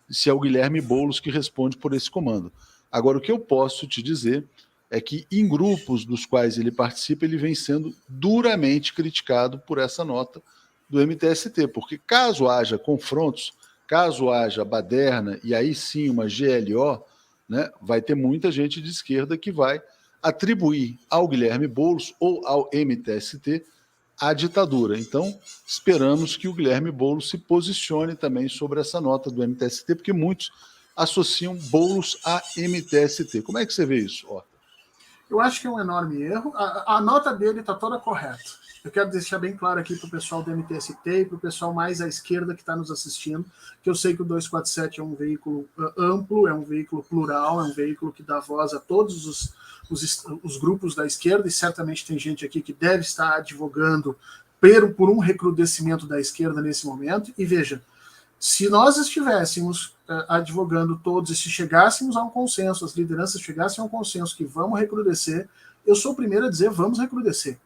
se é o Guilherme Boulos que responde por esse comando. Agora, o que eu posso te dizer é que em grupos dos quais ele participa, ele vem sendo duramente criticado por essa nota do MTST, porque caso haja confrontos, caso haja baderna e aí sim uma GLO, né, vai ter muita gente de esquerda que vai atribuir ao Guilherme Boulos ou ao MTST a ditadura. Então, esperamos que o Guilherme Boulos se posicione também sobre essa nota do MTST, porque muitos associam Boulos a MTST. Como é que você vê isso? Eu acho que é um enorme erro. A nota dele está toda correta. Eu quero deixar bem claro aqui para o pessoal do MTST e para o pessoal mais à esquerda que está nos assistindo, que eu sei que o 247 é um veículo amplo, é um veículo plural, é um veículo que dá voz a todos os grupos da esquerda, e certamente tem gente aqui que deve estar advogando por um recrudescimento da esquerda nesse momento. E veja, se nós estivéssemos advogando todos, e se chegássemos a um consenso, as lideranças chegassem a um consenso que vamos recrudescer, eu sou o primeiro a dizer vamos recrudescer.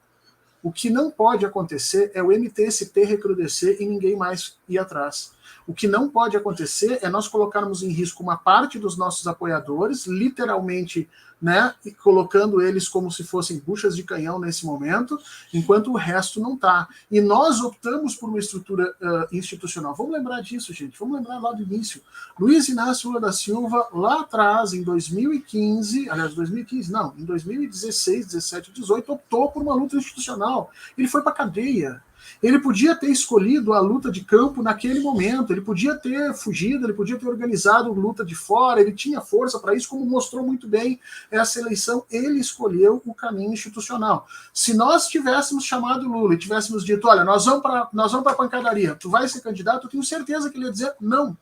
O que não pode acontecer é o MTST recrudescer e ninguém mais ir atrás. O que não pode acontecer é nós colocarmos em risco uma parte dos nossos apoiadores, literalmente, né, colocando eles como se fossem buchas de canhão nesse momento, enquanto o resto não está. E nós optamos por uma estrutura institucional. Vamos lembrar disso, gente. Vamos lembrar lá do início. Luiz Inácio Lula da Silva, lá atrás, em 2015, aliás, 2015, não, em 2016, 17, 18, optou por uma luta institucional. Ele foi para a cadeia. Ele podia ter escolhido a luta de campo naquele momento, ele podia ter fugido, ele podia ter organizado luta de fora, ele tinha força para isso, como mostrou muito bem essa eleição, ele escolheu o caminho institucional. Se nós tivéssemos chamado Lula e tivéssemos dito, olha, nós vamos para a pancadaria, tu vai ser candidato, eu tenho certeza que ele ia dizer, não,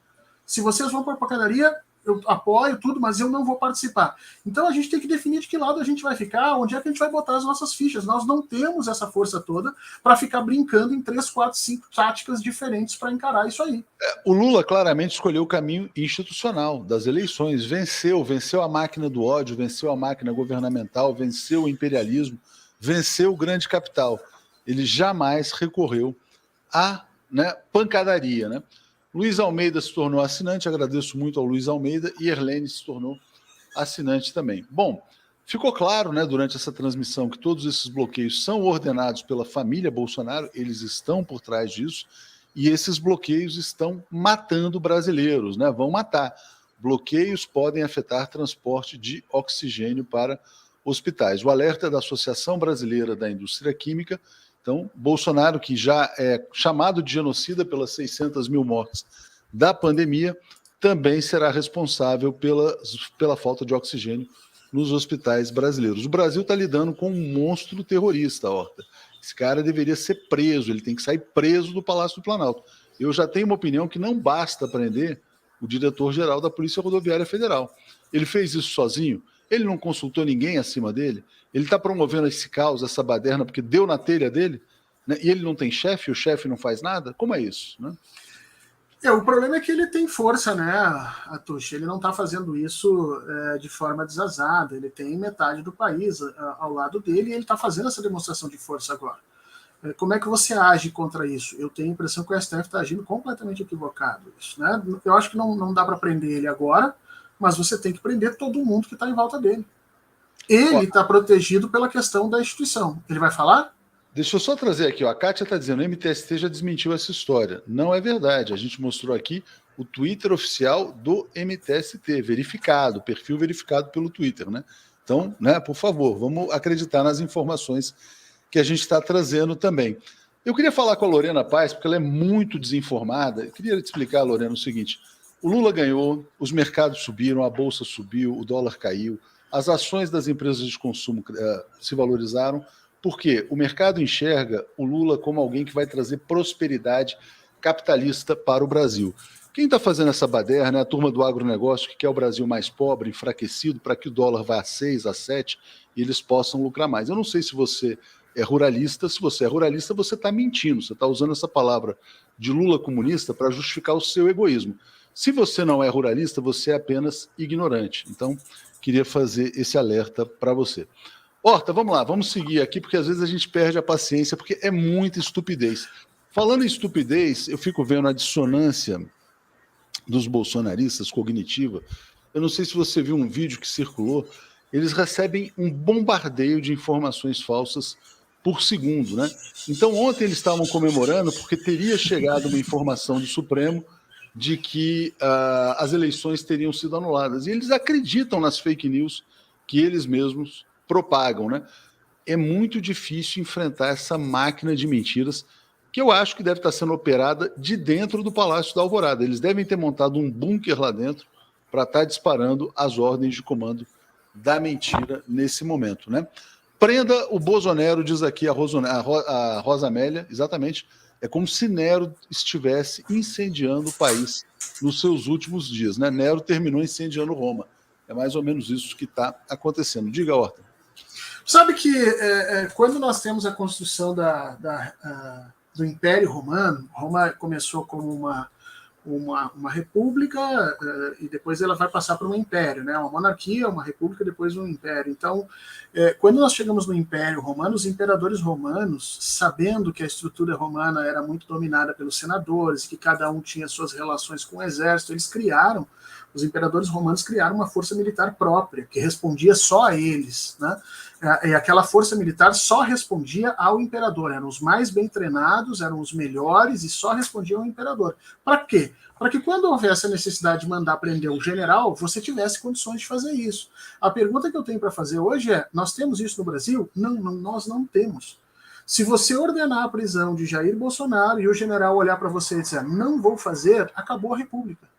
se vocês vão para a pancadaria, eu apoio tudo, mas eu não vou participar. Então a gente tem que definir de que lado a gente vai ficar, onde é que a gente vai botar as nossas fichas. Nós não temos essa força toda para ficar brincando em 3, 4, 5 táticas diferentes para encarar isso aí. O Lula claramente escolheu o caminho institucional das eleições, venceu a máquina do ódio, venceu a máquina governamental, venceu o imperialismo, venceu o grande capital. Ele jamais recorreu à pancadaria, né? Luiz Almeida se tornou assinante, agradeço muito ao Luiz Almeida, e Erlene se tornou assinante também. Bom, ficou claro, né, durante essa transmissão que todos esses bloqueios são ordenados pela família Bolsonaro, eles estão por trás disso, e esses bloqueios estão matando brasileiros, né? Vão matar. Bloqueios podem afetar transporte de oxigênio para hospitais. O alerta é da Associação Brasileira da Indústria Química. Então, Bolsonaro, que já é chamado de genocida pelas 600 mil mortes da pandemia, também será responsável pela falta de oxigênio nos hospitais brasileiros. O Brasil está lidando com um monstro terrorista, Horta. Esse cara deveria ser preso, ele tem que sair preso do Palácio do Planalto. Eu já tenho uma opinião que não basta prender o diretor-geral da Polícia Rodoviária Federal. Ele fez isso sozinho? Ele não consultou ninguém acima dele? Ele está promovendo esse caos, essa baderna, porque deu na telha dele, né? E ele não tem chefe, o chefe não faz nada? Como é isso, né? O problema é que ele tem força, né, Atush? Ele não está fazendo isso de forma desazada, ele tem metade do país ao lado dele e ele está fazendo essa demonstração de força agora. Como é que você age contra isso? Eu tenho a impressão que o STF está agindo completamente equivocado. Isso, né? Eu acho que não dá para prender ele agora, mas você tem que prender todo mundo que está em volta dele. Ele está protegido pela questão da instituição. Ele vai falar? Deixa eu só trazer aqui, a Kátia está dizendo, o MTST já desmentiu essa história. Não é verdade, a gente mostrou aqui o Twitter oficial do MTST, verificado, perfil verificado pelo Twitter, né? Então, né, por favor, vamos acreditar nas informações que a gente está trazendo também. Eu queria falar com a Lorena Paes, porque ela é muito desinformada. Eu queria te explicar, Lorena, o seguinte, o Lula ganhou, os mercados subiram, a Bolsa subiu, o dólar caiu, as ações das empresas de consumo se valorizaram, porque o mercado enxerga o Lula como alguém que vai trazer prosperidade capitalista para o Brasil. Quem está fazendo essa baderna é a turma do agronegócio, que quer o Brasil mais pobre, enfraquecido, para que o dólar vá a 6, a 7 e eles possam lucrar mais. Eu não sei se você é ruralista. Se você é ruralista, você está mentindo. Você está usando essa palavra de Lula comunista para justificar o seu egoísmo. Se você não é ruralista, você é apenas ignorante. Então, queria fazer esse alerta para você. Horta, vamos lá, vamos seguir aqui, porque às vezes a gente perde a paciência, porque é muita estupidez. Falando em estupidez, eu fico vendo a dissonância dos bolsonaristas cognitiva. Eu não sei se você viu um vídeo que circulou, eles recebem um bombardeio de informações falsas por segundo, né? Então, ontem eles estavam comemorando porque teria chegado uma informação do Supremo de que as eleições teriam sido anuladas. E eles acreditam nas fake news que eles mesmos propagam, né? É muito difícil enfrentar essa máquina de mentiras que eu acho que deve estar sendo operada de dentro do Palácio da Alvorada. Eles devem ter montado um bunker lá dentro para estar disparando as ordens de comando da mentira nesse momento, né? Prenda o Bolsonaro, diz aqui a Rosa Amélia, exatamente, é como se Nero estivesse incendiando o país nos seus últimos dias, né? Nero terminou incendiando Roma. É mais ou menos isso que está acontecendo. Diga, Horta. Sabe que quando nós temos a construção do Império Romano, Roma começou como uma república e depois ela vai passar para um império, né? Uma monarquia, uma república, depois um império. Então, quando nós chegamos no Império Romano, os imperadores romanos, sabendo que a estrutura romana era muito dominada pelos senadores, que cada um tinha suas relações com o exército, os imperadores romanos criaram uma força militar própria, que respondia só a eles, né? E aquela força militar só respondia ao imperador, eram os mais bem treinados, eram os melhores e só respondiam ao imperador. Para quê? Para que quando houvesse a necessidade de mandar prender um general, você tivesse condições de fazer isso. A pergunta que eu tenho para fazer hoje é, nós temos isso no Brasil? Não, nós não temos. Se você ordenar a prisão de Jair Bolsonaro e o general olhar para você e dizer não vou fazer, acabou a República.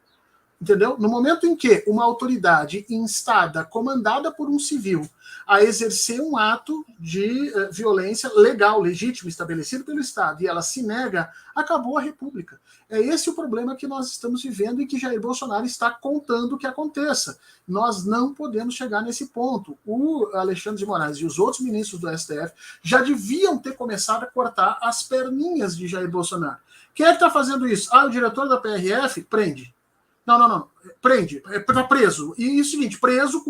Entendeu? No momento em que uma autoridade instada, comandada por um civil, a exercer um ato de violência legal, legítimo, estabelecido pelo Estado, e ela se nega, acabou a República. É esse o problema que nós estamos vivendo e que Jair Bolsonaro está contando que aconteça. Nós não podemos chegar nesse ponto. O Alexandre de Moraes e os outros ministros do STF já deviam ter começado a cortar as perninhas de Jair Bolsonaro. Quem é que está fazendo isso? O diretor da PRF? Prende. Não. Prende. Está preso. E é o seguinte, preso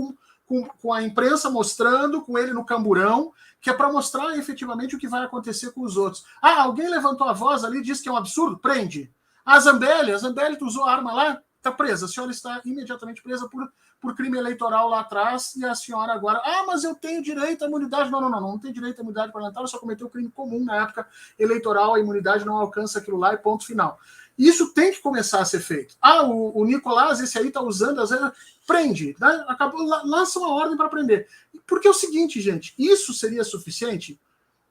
com a imprensa mostrando, com ele no camburão, que é para mostrar efetivamente o que vai acontecer com os outros. Alguém levantou a voz ali e disse que é um absurdo? Prende. A Zambelli tu usou a arma lá? Está presa. A senhora está imediatamente presa por crime eleitoral lá atrás e a senhora agora... mas eu tenho direito à imunidade. Não tem direito à imunidade parlamentar, só cometeu crime comum na época eleitoral, a imunidade não alcança aquilo lá e ponto final. Isso tem que começar a ser feito. O Nicolás, esse aí está usando, prende, né? Acabou, lança uma ordem para prender. Porque é o seguinte, gente, isso seria suficiente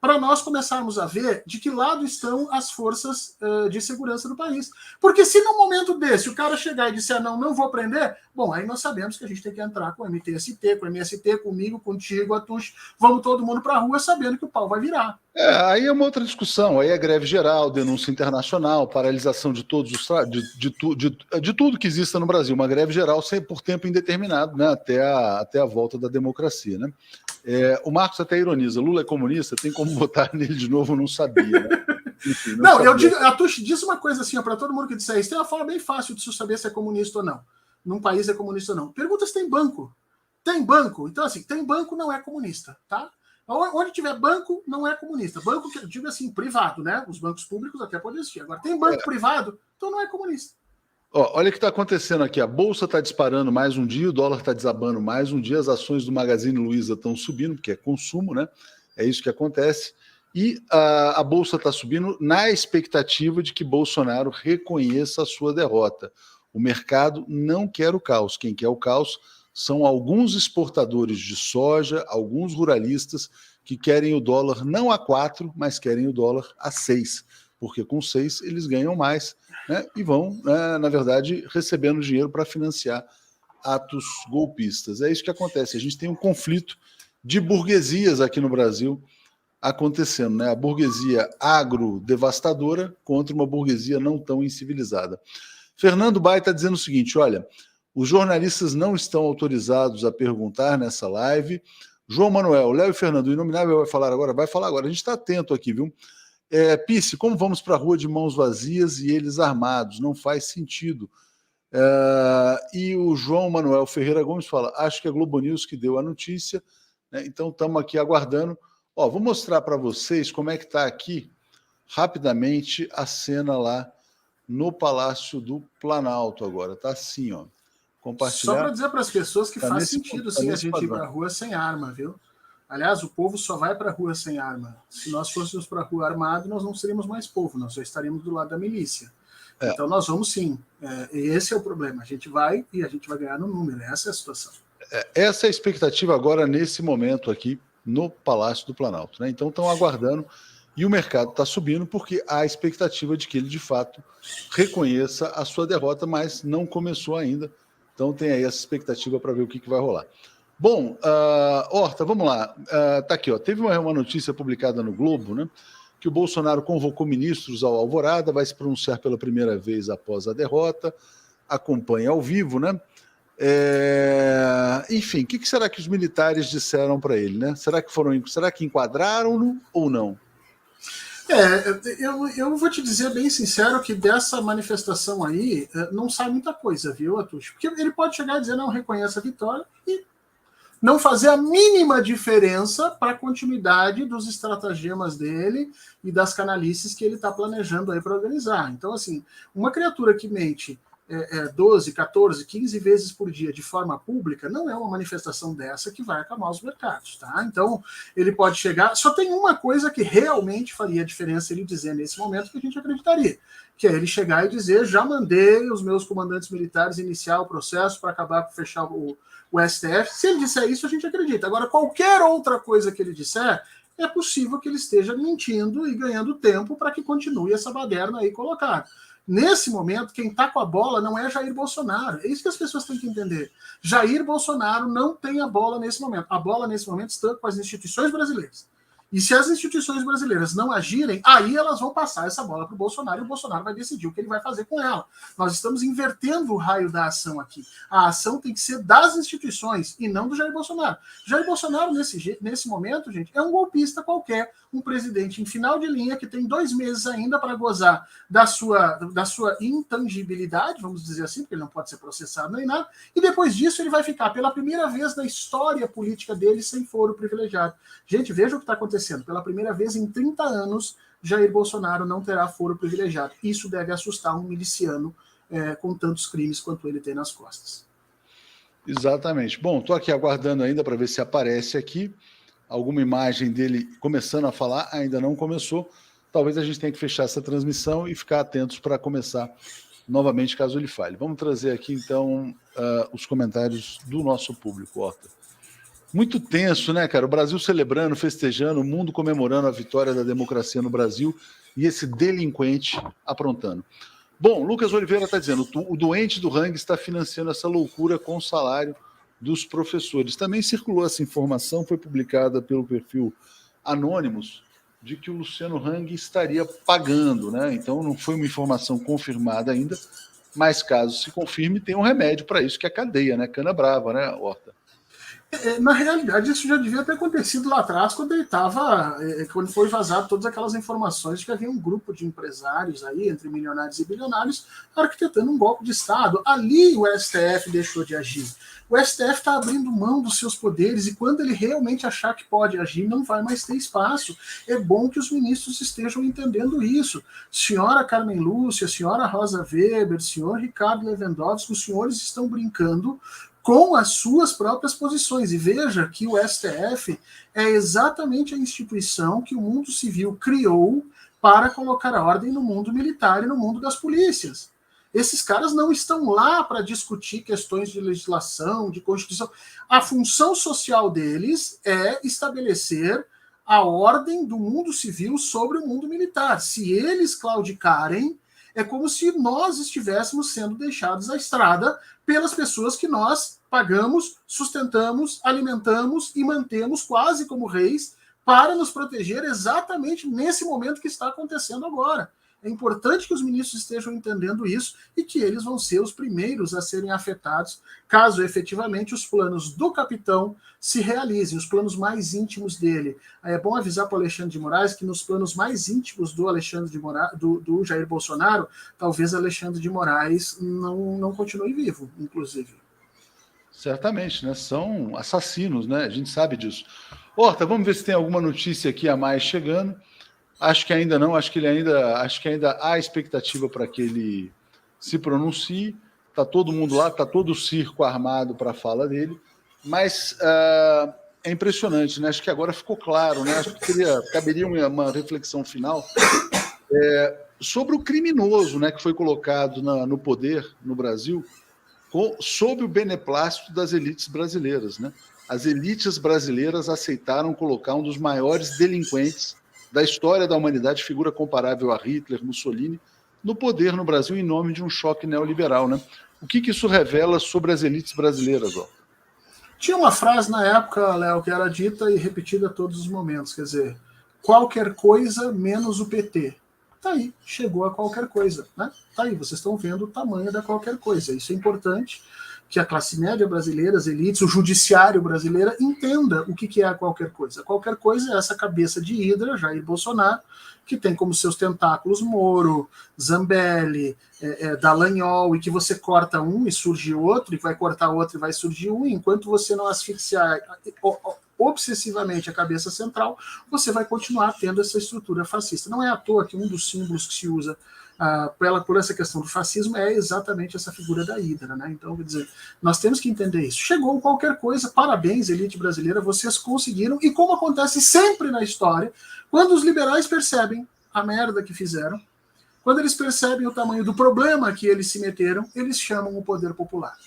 para nós começarmos a ver de que lado estão as forças de segurança do país. Porque se num momento desse o cara chegar e disser não vou prender, bom, aí nós sabemos que a gente tem que entrar com o MTST, com o MST, comigo, contigo, Atush, vamos todo mundo para a rua sabendo que o pau vai virar. Aí é uma outra discussão, aí é greve geral, denúncia internacional, paralisação de todos os de tudo que exista no Brasil, uma greve geral por tempo indeterminado, né, até a volta da democracia, né? O Marcos até ironiza, Lula é comunista, tem como votar nele de novo, não sabia, né? Enfim, não sabia. Eu digo, a Tuxi diz uma coisa assim, para todo mundo que disser isso, tem uma forma bem fácil de se saber se é comunista ou não, num país é comunista ou não. Pergunta se tem banco. Tem banco? Então, assim, tem banco não é comunista, tá? Onde tiver banco, não é comunista. Banco, que eu digo assim, privado, né? Os bancos públicos até podem existir. Agora, tem banco privado, então não é comunista. Olha o que está acontecendo aqui. A Bolsa está disparando mais um dia, o dólar está desabando mais um dia, as ações do Magazine Luiza estão subindo, porque é consumo, né? É isso que acontece. E a Bolsa está subindo na expectativa de que Bolsonaro reconheça a sua derrota. O mercado não quer o caos. Quem quer o caos são alguns exportadores de soja, alguns ruralistas que querem o dólar não a 4, mas querem o dólar a 6, porque com 6 eles ganham mais, né, e vão, na verdade, recebendo dinheiro para financiar atos golpistas. É isso que acontece. A gente tem um conflito de burguesias aqui no Brasil acontecendo, né? A burguesia agro-devastadora contra uma burguesia não tão incivilizada. Fernando Bai está dizendo o seguinte, olha, os jornalistas não estão autorizados a perguntar nessa live. João Manuel, Léo e Fernando, o Inominável vai falar agora? Vai falar agora. A gente está atento aqui, viu? Pisse, como vamos para a rua de mãos vazias e eles armados? Não faz sentido. E o João Manuel Ferreira Gomes fala, acho que é a Globo News que deu a notícia, né? Então estamos aqui aguardando. Vou mostrar para vocês como é que está aqui, rapidamente, a cena lá no Palácio do Planalto agora. Está assim, ó. Compartilhar. Só para dizer para as pessoas que faz sentido sim, a gente ir para a rua sem arma, viu? Aliás, o povo só vai para a rua sem arma. Se nós fôssemos para a rua armado, nós não seríamos mais povo, nós só estaríamos do lado da milícia. Então nós vamos sim. Esse é o problema. A gente vai e a gente vai ganhar no número. Essa é a situação. Essa é a expectativa agora, nesse momento aqui, no Palácio do Planalto, né? Então estão aguardando e o mercado está subindo porque há a expectativa de que ele, de fato, reconheça a sua derrota, mas não começou ainda. Então tem aí essa expectativa para ver o que vai rolar. Bom, Horta, vamos lá. Tá aqui, ó. Teve uma notícia publicada no Globo, né? Que o Bolsonaro convocou ministros ao Alvorada, vai se pronunciar pela primeira vez após a derrota, acompanha ao vivo, né? Enfim, o que será que os militares disseram para ele, né? Será que enquadraram-no ou não? Eu vou te dizer bem sincero que dessa manifestação aí não sai muita coisa, viu, Atush? Porque ele pode chegar e dizer, não, reconheça a vitória e não fazer a mínima diferença para a continuidade dos estratagemas dele e das canalices que ele está planejando aí para organizar. Então, assim, uma criatura que mente 12, 14, 15 vezes por dia de forma pública, não é uma manifestação dessa que vai acalmar os mercados, tá? Então, ele pode chegar... Só tem uma coisa que realmente faria diferença ele dizer nesse momento que a gente acreditaria, que é ele chegar e dizer, já mandei os meus comandantes militares iniciar o processo para acabar com fechar o STF. Se ele disser isso, a gente acredita. Agora, qualquer outra coisa que ele disser, é possível que ele esteja mentindo e ganhando tempo para que continue essa baderna aí colocada. Nesse momento, quem está com a bola não é Jair Bolsonaro. É isso que as pessoas têm que entender. Jair Bolsonaro não tem a bola nesse momento. A bola nesse momento está com as instituições brasileiras. E se as instituições brasileiras não agirem, aí elas vão passar essa bola para o Bolsonaro e o Bolsonaro vai decidir o que ele vai fazer com ela. Nós estamos invertendo o raio da ação aqui. A ação tem que ser das instituições e não do Jair Bolsonaro. Jair Bolsonaro, nesse momento, gente, é um golpista qualquer, um presidente em final de linha que tem 2 meses ainda para gozar da sua intangibilidade, vamos dizer assim, porque ele não pode ser processado nem nada, e depois disso ele vai ficar pela primeira vez na história política dele sem foro privilegiado. Gente, veja o que está acontecendo. Pela primeira vez em 30 anos, Jair Bolsonaro não terá foro privilegiado. Isso deve assustar um miliciano com tantos crimes quanto ele tem nas costas. Exatamente. Bom, estou aqui aguardando ainda para ver se aparece aqui alguma imagem dele começando a falar. Ainda não começou. Talvez a gente tenha que fechar essa transmissão e ficar atentos para começar novamente, caso ele fale. Vamos trazer aqui, então, os comentários do nosso público, Horta. Muito tenso, né, cara? O Brasil celebrando, festejando, o mundo comemorando a vitória da democracia no Brasil e esse delinquente aprontando. Bom, Lucas Oliveira está dizendo, o doente do Hang está financiando essa loucura com o salário dos professores. Também circulou essa informação, foi publicada pelo perfil Anônimos, de que o Luciano Hang estaria pagando, né? Então não foi uma informação confirmada ainda, mas caso se confirme, tem um remédio para isso, que é a cadeia, né? Cana brava, né, Horta? Na realidade, isso já devia ter acontecido lá atrás, quando ele estava, quando foi vazado todas aquelas informações de que havia um grupo de empresários aí, entre milionários e bilionários, arquitetando um golpe de Estado. Ali o STF deixou de agir. O STF está abrindo mão dos seus poderes e quando ele realmente achar que pode agir, não vai mais ter espaço. É bom que os ministros estejam entendendo isso. Senhora Carmen Lúcia, senhora Rosa Weber, senhor Ricardo Lewandowski, os senhores estão brincando com as suas próprias posições. E veja que o STF é exatamente a instituição que o mundo civil criou para colocar a ordem no mundo militar e no mundo das polícias. Esses caras não estão lá para discutir questões de legislação, de Constituição. A função social deles é estabelecer a ordem do mundo civil sobre o mundo militar. Se eles claudicarem, é como se nós estivéssemos sendo deixados à estrada pelas pessoas que nós pagamos, sustentamos, alimentamos e mantemos quase como reis para nos proteger exatamente nesse momento que está acontecendo agora. É importante que os ministros estejam entendendo isso e que eles vão ser os primeiros a serem afetados caso efetivamente os planos do capitão se realizem, os planos mais íntimos dele. É bom avisar para o Alexandre de Moraes que nos planos mais íntimos do do Jair Bolsonaro, talvez Alexandre de Moraes não continue vivo, inclusive. Certamente, né? São assassinos, né? A gente sabe disso. Horta, vamos ver se tem alguma notícia aqui a mais chegando. Acho que ainda não, acho que ainda há expectativa para que ele se pronuncie. Está todo mundo lá, está todo o circo armado para a fala dele, mas é impressionante, né? Acho que agora ficou claro, né? Acho que caberia uma reflexão final sobre o criminoso, né, que foi colocado no poder no Brasil sob o beneplácito das elites brasileiras, né? As elites brasileiras aceitaram colocar um dos maiores delinquentes da história da humanidade, figura comparável a Hitler, Mussolini, no poder no Brasil em nome de um choque neoliberal, né? O que isso revela sobre as elites brasileiras, ó? Tinha uma frase na época, Léo, que era dita e repetida a todos os momentos, quer dizer, qualquer coisa menos o PT. Tá aí, chegou a qualquer coisa, né? Tá aí, vocês estão vendo o tamanho da qualquer coisa. Isso é importante que a classe média brasileira, as elites, o judiciário brasileiro entenda o que é a qualquer coisa. Qualquer coisa é essa cabeça de hidra, Jair Bolsonaro, que tem como seus tentáculos Moro, Zambelli, Dallagnol, e que você corta um e surge outro, e vai cortar outro e vai surgir um, e enquanto você não asfixiar obsessivamente a cabeça central, você vai continuar tendo essa estrutura fascista. Não é à toa que um dos símbolos que se usa por essa questão do fascismo é exatamente essa figura da hidra, né? Então, quer dizer, nós temos que entender isso. Chegou qualquer coisa, parabéns, elite brasileira, vocês conseguiram, e como acontece sempre na história, quando os liberais percebem a merda que fizeram, quando eles percebem o tamanho do problema que eles se meteram, eles chamam o poder popular.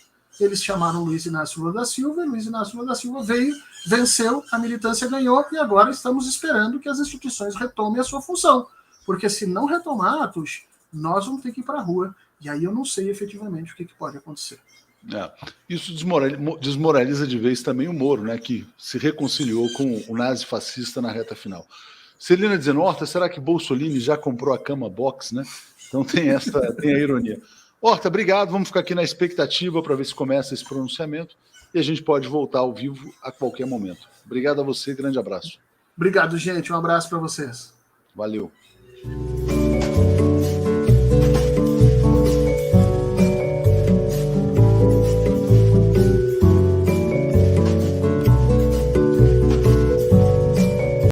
eles chamaram Luiz Inácio Lula da Silva, e Luiz Inácio Lula da Silva veio, venceu, a militância ganhou, e agora estamos esperando que as instituições retomem a sua função. Porque se não retomar, Atos, nós vamos ter que ir para a rua. E aí eu não sei efetivamente o que pode acontecer. Isso desmoraliza de vez também o Moro, né, que se reconciliou com o nazi-fascista na reta final. Celina dizendo, Horta, será que Bolsolini já comprou a cama box, né? Então tem a ironia. Horta, obrigado, vamos ficar aqui na expectativa para ver se começa esse pronunciamento e a gente pode voltar ao vivo a qualquer momento. Obrigado a você, grande abraço. Obrigado, gente, um abraço para vocês. Valeu.